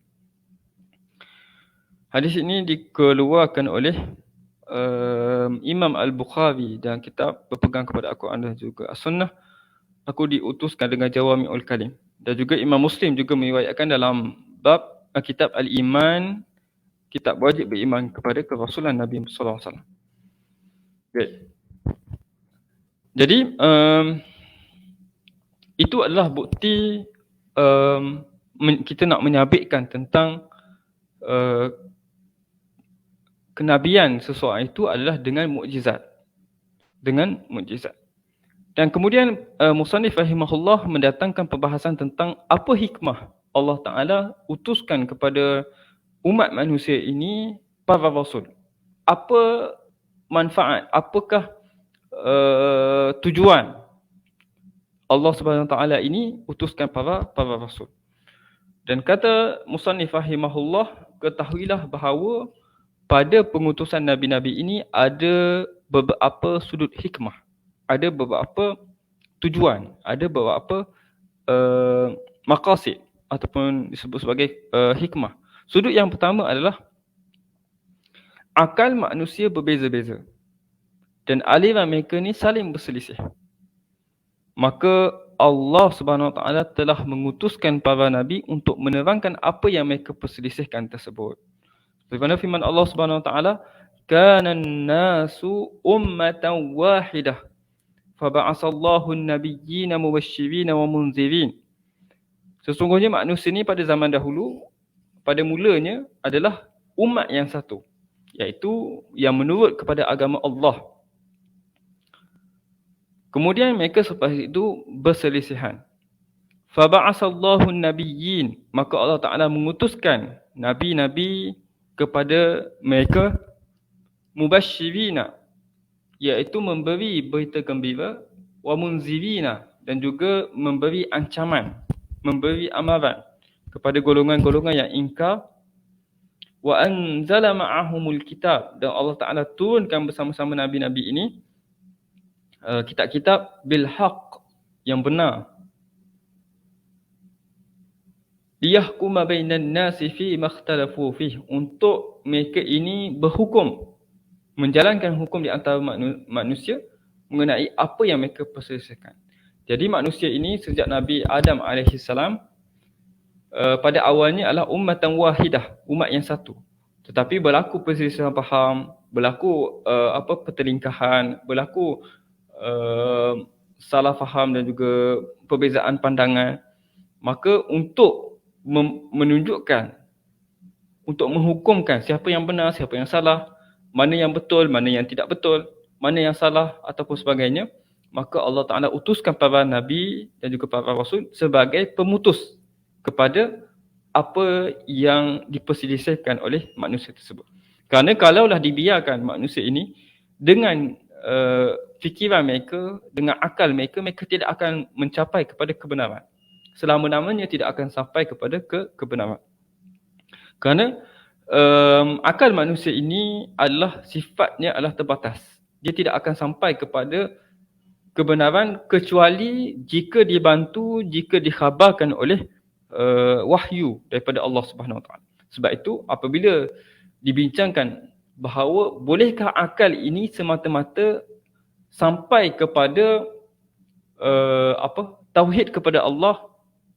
S1: Hadis ini dikeluarkan oleh Imam Al-Bukhari dan kitab berpegang kepada Al-Quran dan juga As-Sunnah. Aku diutuskan dengan Jawami'ul Kalim. Dan juga Imam Muslim juga meriwayatkan dalam bab kitab Al-Iman, kitab wajib beriman kepada kerasulan Nabi sallallahu alaihi wasallam. Baik. Jadi itu adalah bukti kita nak menyabitkan tentang kenabian seseorang itu adalah dengan mukjizat. Dan kemudian musannif rahimahullah mendatangkan perbahasan tentang apa hikmah Allah Ta'ala utuskan kepada umat manusia ini para rasul. Apa manfaat, apakah tujuan Allah Subhanahu Wa Ta'ala ini utuskan para rasul. Dan kata musannif rahimahullah, ketahuilah bahawa pada pengutusan nabi-nabi ini ada beberapa sudut hikmah, ada beberapa tujuan, ada beberapa maqasid ataupun disebut sebagai hikmah. Sudut yang pertama adalah akal manusia berbeza-beza dan aliran mereka ni saling berselisih. Maka Allah Subhanahu Wa Taala telah mengutuskan para nabi untuk menerangkan apa yang mereka perselisihkan tersebut. Sebagaimana firman Allah Subhanahu Wa Taala, "Kana an-nasu ummatan wahidah, faba'asallahu an-nabiyyina mubasysyirin wa munzirin." Sesungguhnya manusia ni pada zaman dahulu, pada mulanya adalah umat yang satu, iaitu yang menurut kepada agama Allah. Kemudian mereka selepas itu berselisihan. Faba'asallahu an-nabiyyin, maka Allah Ta'ala mengutuskan nabi-nabi kepada mereka mubasyirina, iaitu memberi berita gembira, wa munzirina, dan juga memberi ancaman, memberi amaran kepada golongan-golongan yang ingkar. Wa anzala ma'ahumul kitab, dan Allah Ta'ala turunkan bersama-sama nabi-nabi ini kitab-kitab bil haqq, yang benar, liyahkuma bainan nasi fi makhtalafu fih, untuk mereka ini berhukum, menjalankan hukum di antara manusia mengenai apa yang mereka perselisihkan. Jadi manusia ini sejak Nabi Adam AS pada awalnya adalah ummatan wahidah, umat yang satu. Tetapi berlaku perselisihan faham, berlaku pertelingkahan, berlaku salah faham dan juga perbezaan pandangan. Maka untuk menunjukkan, untuk menghukumkan siapa yang benar, siapa yang salah, mana yang betul, mana yang tidak betul, mana yang salah ataupun sebagainya, maka Allah Ta'ala utuskan para nabi dan juga para rasul sebagai pemutus kepada apa yang diperselisihkan oleh manusia tersebut. Kerana kalaulah dibiarkan manusia ini dengan fikiran mereka, dengan akal mereka, mereka tidak akan mencapai kepada kebenaran. Selama-lamanya tidak akan sampai kepada kebenaran. Kerana akal manusia ini adalah sifatnya adalah terbatas. Dia tidak akan sampai kepada kebenaran kecuali jika dibantu, jika dikhabarkan oleh wahyu daripada Allah Subhanahu Wa Taala. Sebab itu apabila dibincangkan bahawa bolehkah akal ini semata-mata sampai kepada tauhid kepada Allah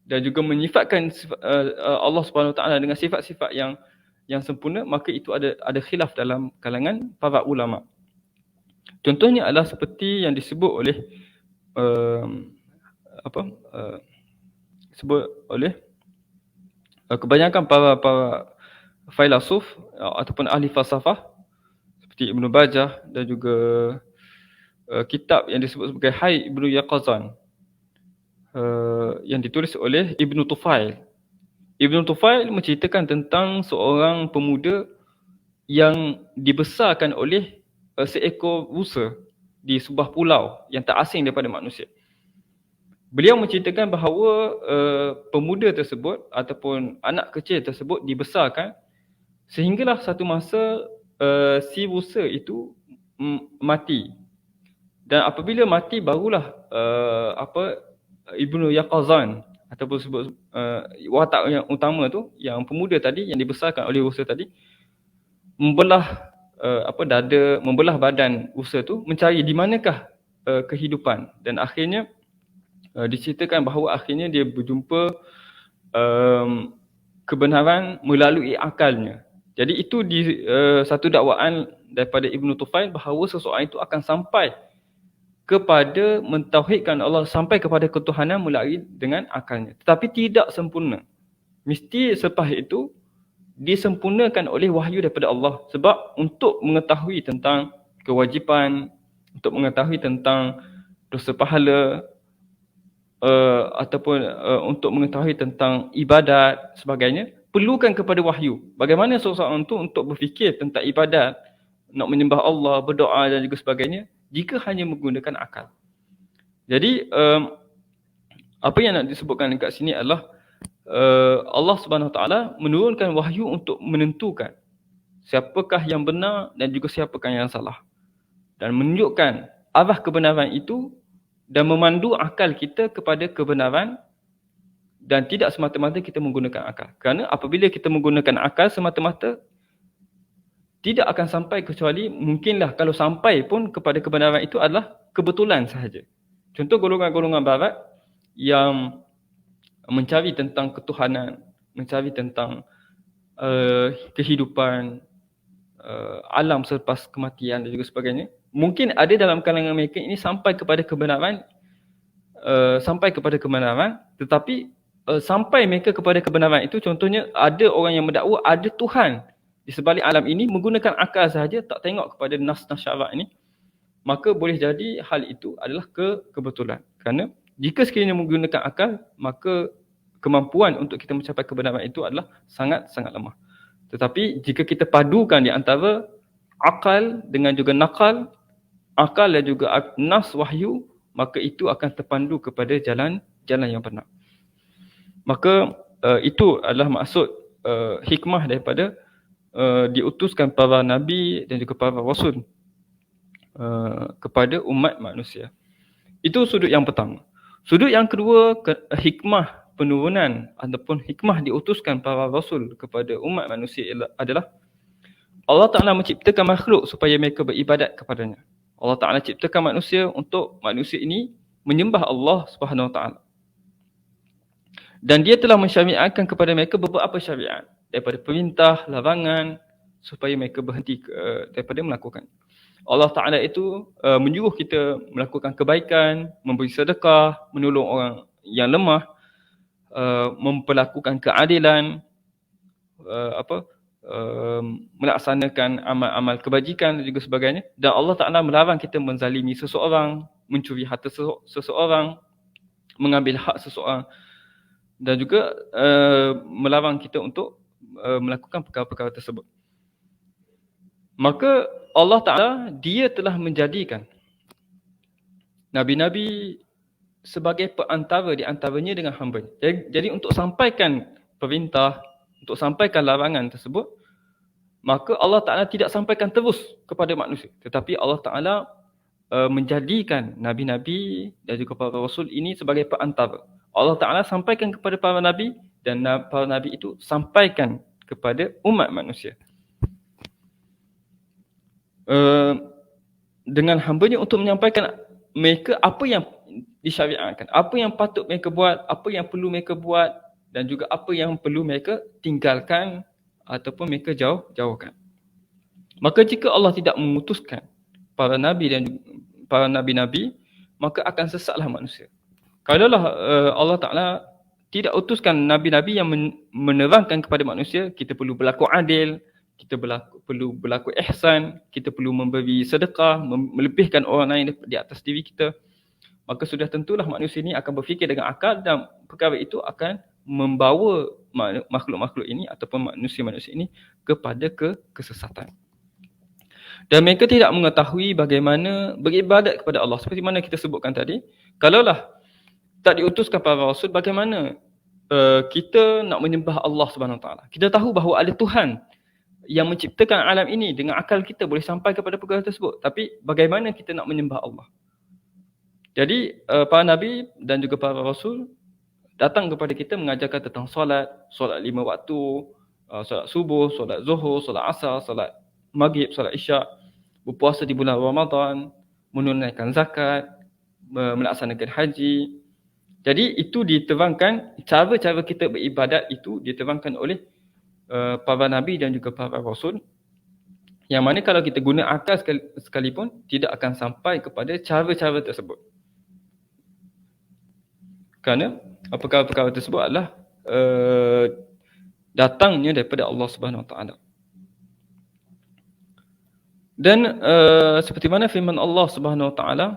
S1: dan juga menyifatkan Allah Subhanahu Wa Taala dengan sifat-sifat yang sempurna, maka itu ada khilaf dalam kalangan para ulama. Contohnya adalah seperti yang disebut oleh kebanyakan para filsuf ataupun ahli falsafah seperti Ibn Bajjah dan juga kitab yang disebut sebagai Hayy Ibn Yaqazan yang ditulis oleh Ibn Tufail. Ibn Tufail menceritakan tentang seorang pemuda yang dibesarkan oleh seekor rusa di sebuah pulau yang tak asing daripada manusia. Beliau menceritakan bahawa pemuda tersebut ataupun anak kecil tersebut dibesarkan sehinggalah satu masa si rusa itu mati. Dan apabila mati barulah Ibnu Yaqazan ataupun sebut watak yang utama tu, yang pemuda tadi yang dibesarkan oleh rusa tadi, membelah dada, membelah badan rusa tu mencari di manakah kehidupan, dan akhirnya diceritakan bahawa akhirnya dia berjumpa kebenaran melalui akalnya. Jadi itu satu dakwaan daripada Ibn Tufail bahawa seseorang itu akan sampai kepada mentauhidkan Allah, sampai kepada ketuhanan melalui dengan akalnya. Tetapi tidak sempurna. Mesti selepas itu disempurnakan oleh wahyu daripada Allah. Sebab untuk mengetahui tentang kewajipan, untuk mengetahui tentang dosa pahala, ataupun untuk mengetahui tentang ibadat sebagainya, perlukan kepada wahyu. Bagaimana seseorang itu untuk berfikir tentang ibadat, nak menyembah Allah, berdoa dan juga sebagainya, jika hanya menggunakan akal. Jadi apa yang nak disebutkan dekat sini adalah Allah Subhanahu Wa Taala menurunkan wahyu untuk menentukan siapakah yang benar dan juga siapakah yang salah, dan menunjukkan arah kebenaran itu dan memandu akal kita kepada kebenaran dan tidak semata-mata kita menggunakan akal. Kerana apabila kita menggunakan akal semata-mata, tidak akan sampai, kecuali mungkinlah kalau sampai pun kepada kebenaran itu adalah kebetulan sahaja. Contoh golongan-golongan barat yang mencari tentang ketuhanan, mencari tentang kehidupan, alam selepas kematian dan juga sebagainya. Mungkin ada dalam kalangan mereka ini sampai kepada kebenaran, tetapi sampai mereka kepada kebenaran itu, contohnya ada orang yang mendakwa ada Tuhan di sebalik alam ini menggunakan akal sahaja, tak tengok kepada nas-nas syarak ini, maka boleh jadi hal itu adalah kebetulan. Kerana jika sekiranya menggunakan akal, maka kemampuan untuk kita mencapai kebenaran itu adalah sangat-sangat lemah. Tetapi jika kita padukan di antara akal dengan juga nakal, akal dan juga nas wahyu, maka itu akan terpandu kepada jalan yang benar. Maka itu adalah maksud hikmah daripada diutuskan para nabi dan juga para rasul kepada umat manusia. Itu sudut yang pertama. Sudut yang kedua, hikmah penurunan ataupun hikmah diutuskan para rasul kepada umat manusia adalah Allah Ta'ala menciptakan makhluk supaya mereka beribadat kepadanya. Allah Ta'ala ciptakan manusia untuk manusia ini menyembah Allah Subhanahu Wa Ta'ala. Dan dia telah mensyariatkan kepada mereka beberapa syariat, daripada perintah, larangan, supaya mereka berhenti daripada melakukan. Allah Ta'ala itu menyuruh kita melakukan kebaikan, memberi sedekah, menolong orang yang lemah, memperlakukan keadilan, melaksanakan amal-amal kebajikan dan juga sebagainya. Dan Allah Ta'ala melarang kita menzalimi seseorang, mencuri harta seseorang, mengambil hak seseorang, dan juga melarang kita untuk melakukan perkara-perkara tersebut. Maka Allah Ta'ala, dia telah menjadikan Nabi-Nabi sebagai perantara di antaranya dengan hamba. Jadi untuk sampaikan perintah, untuk sampaikan larangan tersebut, maka Allah Ta'ala tidak sampaikan terus kepada manusia. Tetapi Allah Ta'ala menjadikan Nabi-Nabi dan juga para Rasul ini sebagai perantara. Allah Ta'ala sampaikan kepada para Nabi dan para Nabi itu sampaikan kepada umat manusia. Dengan hambanya untuk menyampaikan mereka apa yang disyariatkan, apa yang patut mereka buat, apa yang perlu mereka buat, dan juga apa yang perlu mereka tinggalkan ataupun mereka jauhkan. Maka jika Allah tidak mengutuskan para nabi dan para nabi-nabi, maka akan sesatlah manusia. Kalaulah Allah Ta'ala tidak utuskan nabi-nabi yang menerangkan kepada manusia, kita perlu berlaku adil, kita perlu berlaku ihsan, kita perlu memberi sedekah, melebihkan orang lain di atas diri kita, maka sudah tentulah manusia ini akan berfikir dengan akal, dan perkara itu akan membawa makhluk-makhluk ini ataupun manusia-manusia ini kepada kesesatan. Dan mereka tidak mengetahui bagaimana beribadat kepada Allah. Seperti mana kita sebutkan tadi, kalaulah tak diutuskan para rasul, bagaimana kita nak menyembah Allah Subhanahu Wa Taala? Kita tahu bahawa ada Tuhan yang menciptakan alam ini, dengan akal kita boleh sampai kepada perkara tersebut. Tapi bagaimana kita nak menyembah Allah? Jadi para nabi dan juga para rasul datang kepada kita mengajarkan tentang solat 5 waktu, solat subuh, solat zuhur, solat asar, solat maghrib, solat isyak, berpuasa di bulan Ramadan, menunaikan zakat, melaksanakan haji. Jadi itu diterangkan, cara-cara kita beribadat itu diterangkan oleh para nabi dan juga para rasul, yang mana kalau kita guna akal sekalipun tidak akan sampai kepada cara-cara tersebut. Kerana perkara-perkara tersebut adalah datangnya daripada Allah Subhanahu Wa Taala. Dan seperti mana firman Allah Subhanahu Wa Taala,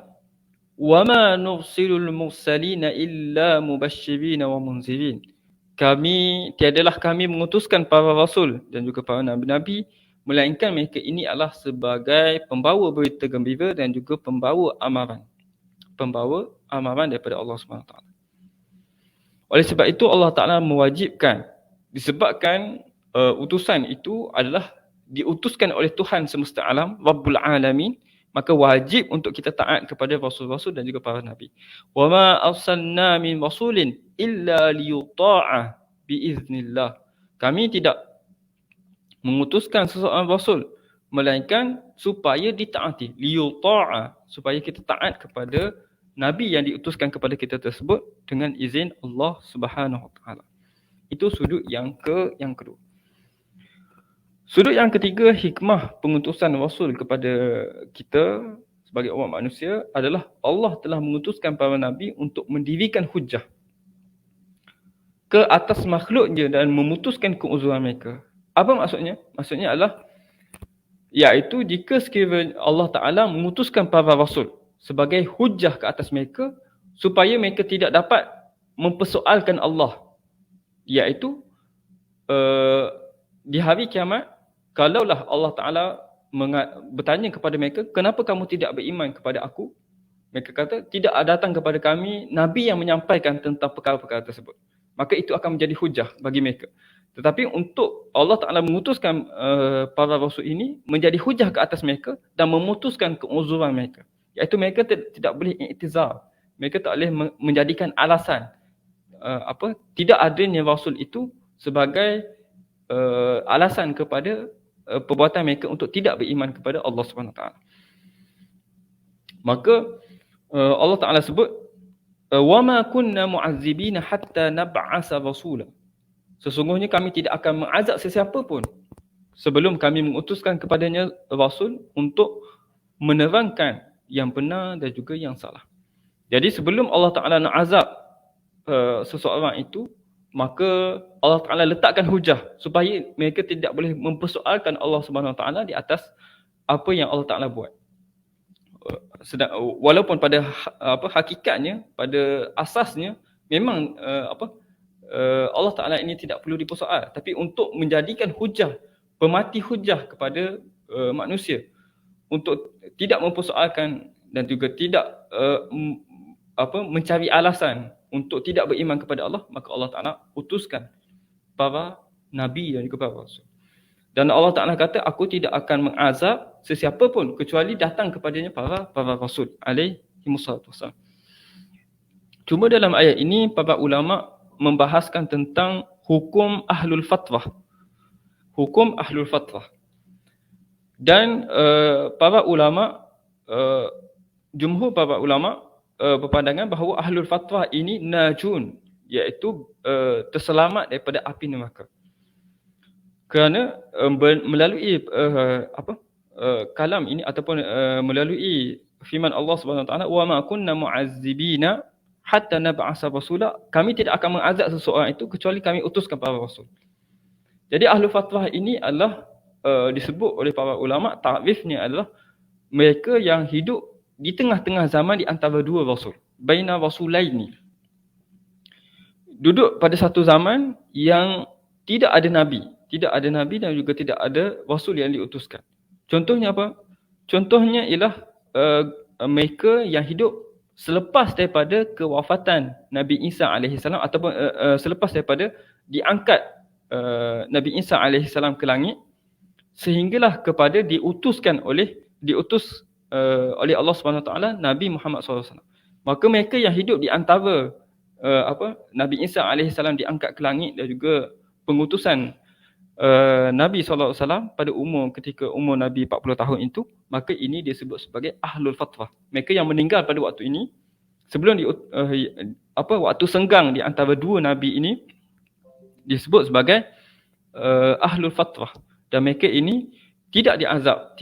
S1: وَمَا نُرْسِلُ الْمُرْسَلِينَ إِلَّا مُبَشِّرِينَ وَمُنْذِرِينَ. Tiadalah kami mengutuskan para rasul dan juga para nabi-nabi, melainkan mereka ini adalah sebagai pembawa berita gembira dan juga pembawa amaran. Pembawa amaran daripada Allah SWT. Oleh sebab itu Allah Ta'ala mewajibkan, disebabkan utusan itu adalah diutuskan oleh Tuhan semesta alam, Rabbul Alamin, maka wajib untuk kita taat kepada rasul-rasul dan juga para nabi. Wa ma arsalna min rasulin illa liyuta'a biiznillah. Kami tidak mengutuskan seseorang rasul melainkan supaya ditaati, liyuta'a, supaya kita taat kepada nabi yang diutuskan kepada kita tersebut dengan izin Allah Subhanahu wa taala. Itu sudut yang kedua. Sudut yang ketiga, hikmah pengutusan rasul kepada kita sebagai umat manusia adalah Allah telah mengutuskan para nabi untuk mendirikan hujah ke atas makhluknya dan memutuskan keuzuran mereka. Apa maksudnya? Maksudnya adalah iaitu jika sekiranya Allah Ta'ala memutuskan para rasul sebagai hujah ke atas mereka supaya mereka tidak dapat mempersoalkan Allah, iaitu di hari kiamat, kalaulah Allah Ta'ala bertanya kepada mereka, kenapa kamu tidak beriman kepada aku? Mereka kata, tidak datang kepada kami Nabi yang menyampaikan tentang perkara-perkara tersebut. Maka itu akan menjadi hujah bagi mereka. Tetapi untuk Allah Ta'ala mengutuskan para rasul ini menjadi hujah ke atas mereka dan memutuskan keuzuran mereka. Iaitu mereka tidak boleh i'tizar. Mereka tak boleh menjadikan alasan tidak adanya rasul itu sebagai alasan kepada perbuatan mereka untuk tidak beriman kepada Allah Subhanahu Wa Taala. Maka Allah Taala sebut, wa ma kunna mu'azzibina hatta nab'asa rasula. Sesungguhnya kami tidak akan mengazab sesiapa pun sebelum kami mengutuskan kepadanya rasul untuk menerangkan yang benar dan juga yang salah. Jadi sebelum Allah Taala nak azab seseorang itu, maka Allah Ta'ala letakkan hujah supaya mereka tidak boleh mempersoalkan Allah Subhanahu Wa Taala di atas apa yang Allah Ta'ala buat. Walaupun pada hakikatnya, pada asasnya memang Allah Ta'ala ini tidak perlu dipersoal, tapi untuk menjadikan hujah, pemati hujah kepada manusia untuk tidak mempersoalkan dan juga tidak mencari alasan untuk tidak beriman kepada Allah, maka Allah Ta'ala utuskan para nabi dan juga para rasul. Dan Allah Ta'ala kata, aku tidak akan mengazab sesiapa pun kecuali datang kepadanya para rasul alaihi wassalam. Cuma dalam ayat ini para ulama membahaskan tentang hukum ahlul fatrah. Hukum ahlul fatrah. Dan para ulama, jumhur para ulama berpandangan bahawa ahlul fatrah ini najun, iaitu terselamat daripada api neraka. Kerana melalui kalam ini ataupun melalui firman Allah Subhanahu Wa Taala, wa ma kunna mu'azzibina hatta nab'asa rasula, kami tidak akan mengazab seseorang itu kecuali kami utuskan para rasul. Jadi ahlul fatrah ini adalah disebut oleh para ulama, ta'rifnya adalah mereka yang hidup di tengah-tengah zaman di antara dua rasul, baina rasulaini. Duduk pada satu zaman yang tidak ada nabi dan juga tidak ada rasul yang diutuskan. Contohnya apa? Contohnya ialah mereka yang hidup selepas daripada kewafatan Nabi Isa alaihi salam ataupun selepas daripada diangkat Nabi Isa alaihi salam ke langit, sehinggalah kepada diutus oleh Allah Subhanahu Wa Taala Nabi Muhammad SAW. Maka mereka yang hidup di antara Nabi Isa AS diangkat ke langit dan juga pengutusan Nabi SAW pada ketika umur Nabi 40 tahun itu, maka ini disebut sebagai ahlul fatrah. Mereka yang meninggal pada waktu ini sebelum waktu senggang di antara dua Nabi ini disebut sebagai ahlul fatrah. Dan mereka ini tidak diazab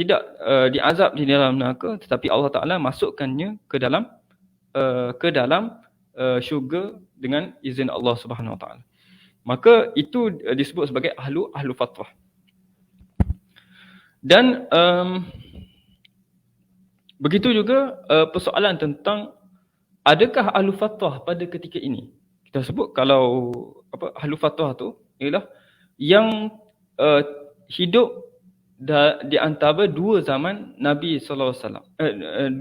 S1: di dalam neraka, tetapi Allah Ta'ala masukkannya ke dalam syurga dengan izin Allah Subhanahu Wa Ta'ala. Maka itu disebut sebagai ahlu fatrah. Dan begitu juga persoalan tentang adakah ahlu fatrah pada ketika ini. Kita sebut kalau ahlu fatrah tu ialah yang hidup di antara dua zaman Nabi sallallahu alaihi wasallam.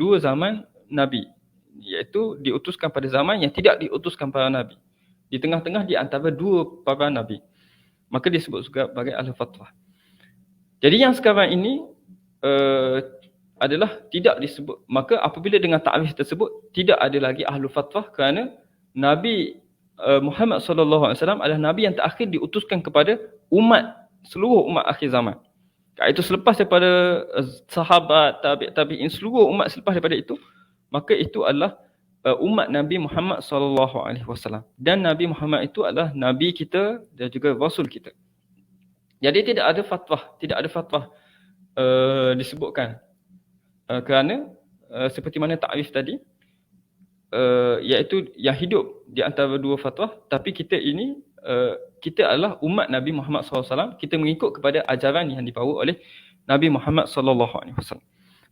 S1: Dua zaman Nabi, iaitu diutuskan pada zaman yang tidak diutuskan para nabi. Di tengah-tengah di antara dua para nabi. Maka disebut juga sebagai ahlu fatrah. Jadi yang sekarang ini adalah tidak disebut. Maka apabila dengan takrif tersebut tidak ada lagi ahlu fatrah kerana Nabi Muhammad sallallahu alaihi wasallam adalah nabi yang terakhir diutuskan kepada seluruh umat akhir zaman. Itu selepas daripada sahabat, tabi'in, seluruh umat selepas daripada itu, maka itu adalah umat Nabi Muhammad sallallahu alaihi wasallam. Dan Nabi Muhammad itu adalah nabi kita dan juga rasul kita. Jadi tidak ada fatwa disebutkan kerana seperti mana takrif tadi, iaitu yang hidup di antara dua fatwa, tapi kita ini kita adalah umat Nabi Muhammad SAW. Kita mengikut kepada ajaran yang dibawa oleh Nabi Muhammad SAW.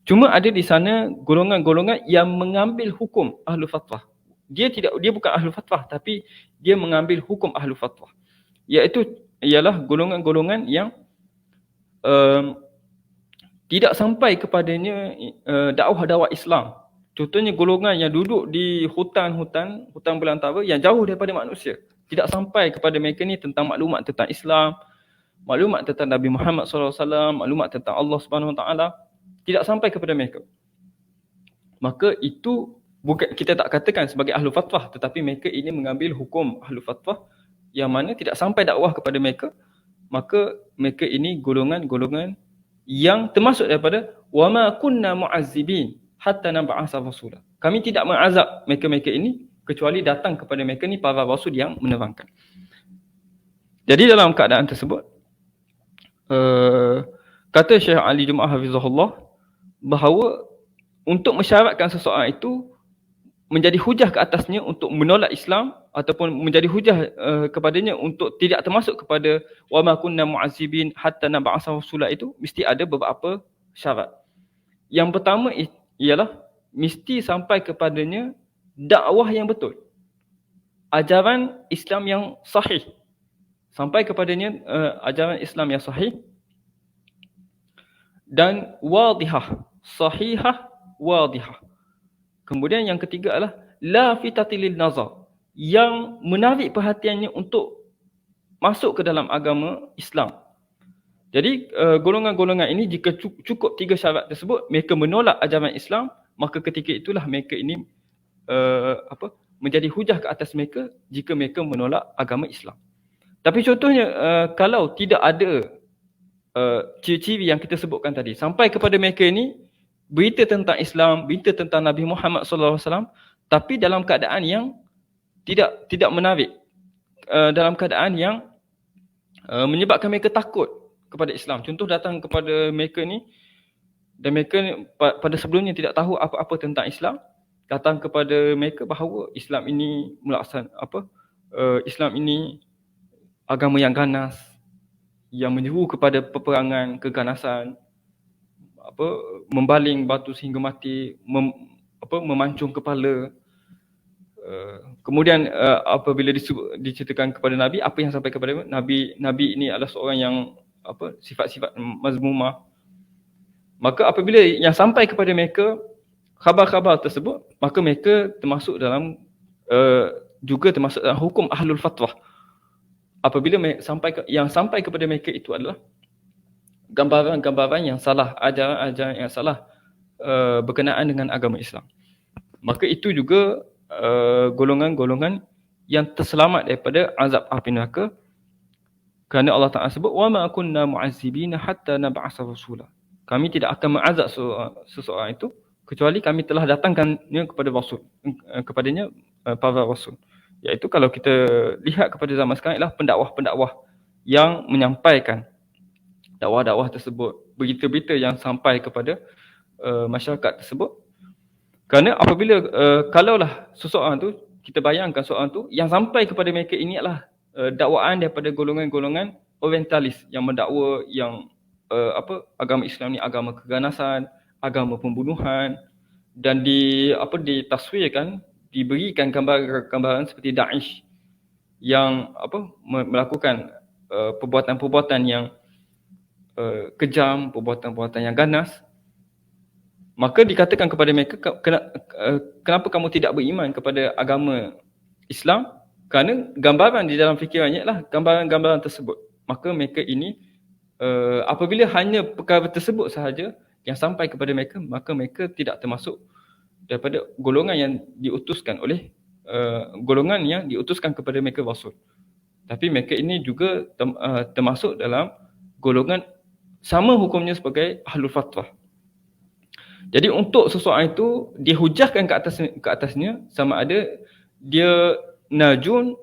S1: Cuma ada di sana golongan-golongan yang mengambil hukum ahlu fatwa. Dia bukan ahlu fatwa, tapi dia mengambil hukum ahlu fatwa. Ialah golongan-golongan yang tidak sampai kepadanya dakwah-dakwah Islam. Contohnya golongan yang duduk di hutan belantara yang jauh daripada manusia. Tidak sampai kepada mereka ni tentang maklumat tentang Islam, maklumat tentang Nabi Muhammad SAW, maklumat tentang Allah Subhanahu Wa Taala. Tidak sampai kepada mereka. Maka itu bukan, kita tak katakan sebagai ahlu fatwa, tetapi mereka ini mengambil hukum ahlu fatwa yang mana tidak sampai dakwah kepada mereka. Maka mereka ini golongan-golongan yang termasuk daripada wama kunna mu'azzibin hatta nab'atha rasula. Kami tidak mengazab mereka-mereka ini kecuali datang kepada mereka ni para rasul yang menerangkan. Jadi dalam keadaan tersebut, kata Syekh Ali Jumaah Hafizahullah, bahawa untuk mensyaratkan seseorang itu menjadi hujah ke atasnya untuk menolak Islam ataupun menjadi hujah kepadanya untuk tidak termasuk kepada wa ma kunna mu'azzibin hatta nab'atha rasula, itu mesti ada beberapa syarat. Yang pertama ialah mesti sampai kepadanya dakwah yang betul, ajaran Islam yang sahih. Sampai kepadanya ajaran Islam yang sahih dan wadihah, sahihah, wadihah. Kemudian yang ketiga adalah lafitatil nazar, yang menarik perhatiannya untuk masuk ke dalam agama Islam. Jadi golongan-golongan ini jika cukup tiga syarat tersebut, mereka menolak ajaran Islam, maka ketika itulah mereka ini menjadi hujah ke atas mereka jika mereka menolak agama Islam. Tapi contohnya kalau tidak ada ciri-ciri yang kita sebutkan tadi, sampai kepada mereka ini berita tentang Islam, berita tentang Nabi Muhammad SAW, tapi dalam keadaan yang tidak menarik, dalam keadaan yang menyebabkan mereka takut kepada Islam. Contoh, datang kepada mereka ni dan mereka pada sebelumnya tidak tahu apa-apa tentang Islam, datang kepada mereka bahawa Islam ini Islam ini agama yang ganas, yang menyeru kepada peperangan, keganasan, membaling batu sehingga mati, memancung kepala. Kemudian apabila diceritakan kepada Nabi, apa yang sampai kepada Nabi ini adalah seorang yang sifat-sifat mazmumah. Maka apabila yang sampai kepada mereka khabar-khabar tersebut, maka mereka termasuk dalam hukum ahlul fatwah. Apabila yang sampai kepada mereka itu adalah gambaran-gambaran yang salah, ajaran-ajaran yang salah berkenaan dengan agama Islam, maka itu juga golongan-golongan yang terselamat daripada azab api neraka. Kerana Allah Ta'ala sebut wa ma kunna mu'azzibina hatta nab'atha rasula. Kami tidak akan mengazab seseorang itu kecuali kami telah datangkannya kepadanya para rasul. Iaitu kalau kita lihat kepada zaman sekarang ialah pendakwah-pendakwah yang menyampaikan dakwah-dakwah tersebut, berita-berita yang sampai kepada masyarakat tersebut. Kerana apabila kalaulah seseorang tu, kita bayangkan seorang tu yang sampai kepada mereka ini adalah dakwaan daripada golongan-golongan orientalis yang mendakwa yang agama Islam ni agama keganasan, agama pembunuhan, dan ditaswirkan, diberikan gambaran seperti Daesh yang melakukan perbuatan-perbuatan yang kejam, perbuatan-perbuatan yang ganas. Maka dikatakan kepada mereka, kenapa kamu tidak beriman kepada agama Islam? Kerana gambaran di dalam fikirannya adalah gambaran-gambaran tersebut. Maka mereka ini apabila hanya perkara tersebut sahaja yang sampai kepada mereka, maka mereka tidak termasuk daripada golongan yang diutuskan oleh golongan yang diutuskan kepada mereka rasul. Tapi mereka ini juga termasuk dalam golongan sama hukumnya sebagai ahlul fatrah. Jadi untuk seseorang itu dihujahkan ke atasnya sama ada dia najun,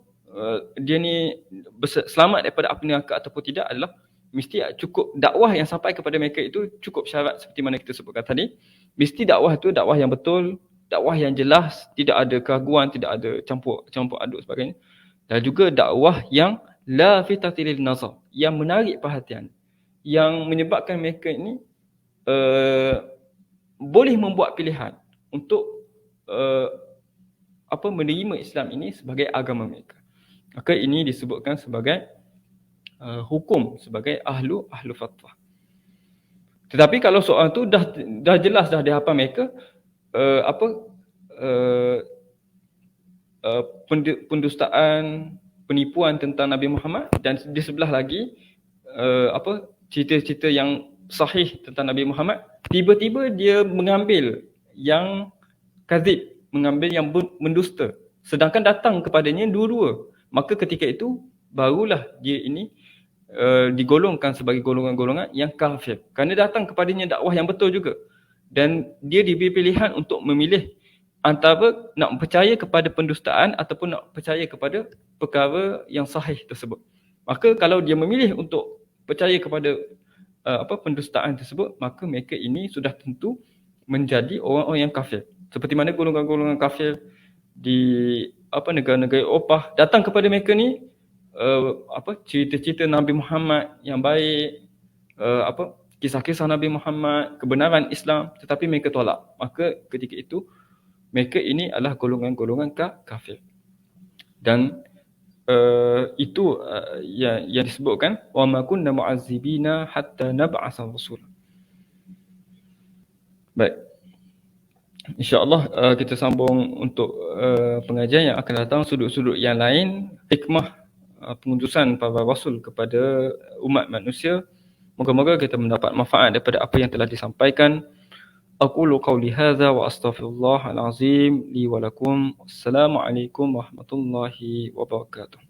S1: dia ni selamat daripada api neraka ataupun tidak adalah mesti cukup dakwah yang sampai kepada mereka itu cukup syarat seperti mana kita sebutkan tadi. Mesti dakwah itu dakwah yang betul, dakwah yang jelas, tidak ada keraguan, tidak ada campur aduk sebagainya. Dan juga dakwah yang la fitatil nazar, yang menarik perhatian, yang menyebabkan mereka ini boleh membuat pilihan untuk menerima Islam ini sebagai agama mereka. Maka ini disebutkan sebagai hukum sebagai ahlu fatrah. Tetapi kalau soal tu dah jelas dah di hadapan mereka pendustaan, penipuan tentang Nabi Muhammad, dan di sebelah lagi cerita-cerita yang sahih tentang Nabi Muhammad, tiba-tiba dia mengambil yang kadzib, mengambil yang mendusta, sedangkan datang kepadanya dua-dua. Maka ketika itu barulah dia ini digolongkan sebagai golongan-golongan yang kafir, kerana datang kepadanya dakwah yang betul juga, dan dia diberi pilihan untuk memilih antara nak percaya kepada pendustaan ataupun nak percaya kepada perkara yang sahih tersebut. Maka kalau dia memilih untuk percaya kepada pendustaan tersebut, maka mereka ini sudah tentu menjadi orang-orang yang kafir. Seperti mana golongan-golongan kafir di negara-negara Eropah datang kepada mereka ni cerita-cerita Nabi Muhammad yang baik, kisah-kisah Nabi Muhammad, kebenaran Islam, tetapi mereka tolak. Maka ketika itu mereka ini adalah golongan-golongan kafir. Dan itu yang disebutkan wa ma kunna mu'azzibina hatta nab'atha rasul. Baik. InsyaAllah kita sambung untuk pengajian yang akan datang, sudut-sudut yang lain, hikmah pengutusan para rasul kepada umat manusia. Moga-moga kita mendapat manfaat daripada apa yang telah disampaikan. Aqulu qawli hadza wa astaghfirullahal azim li wa lakum. Assalamualaikum warahmatullahi wabarakatuh.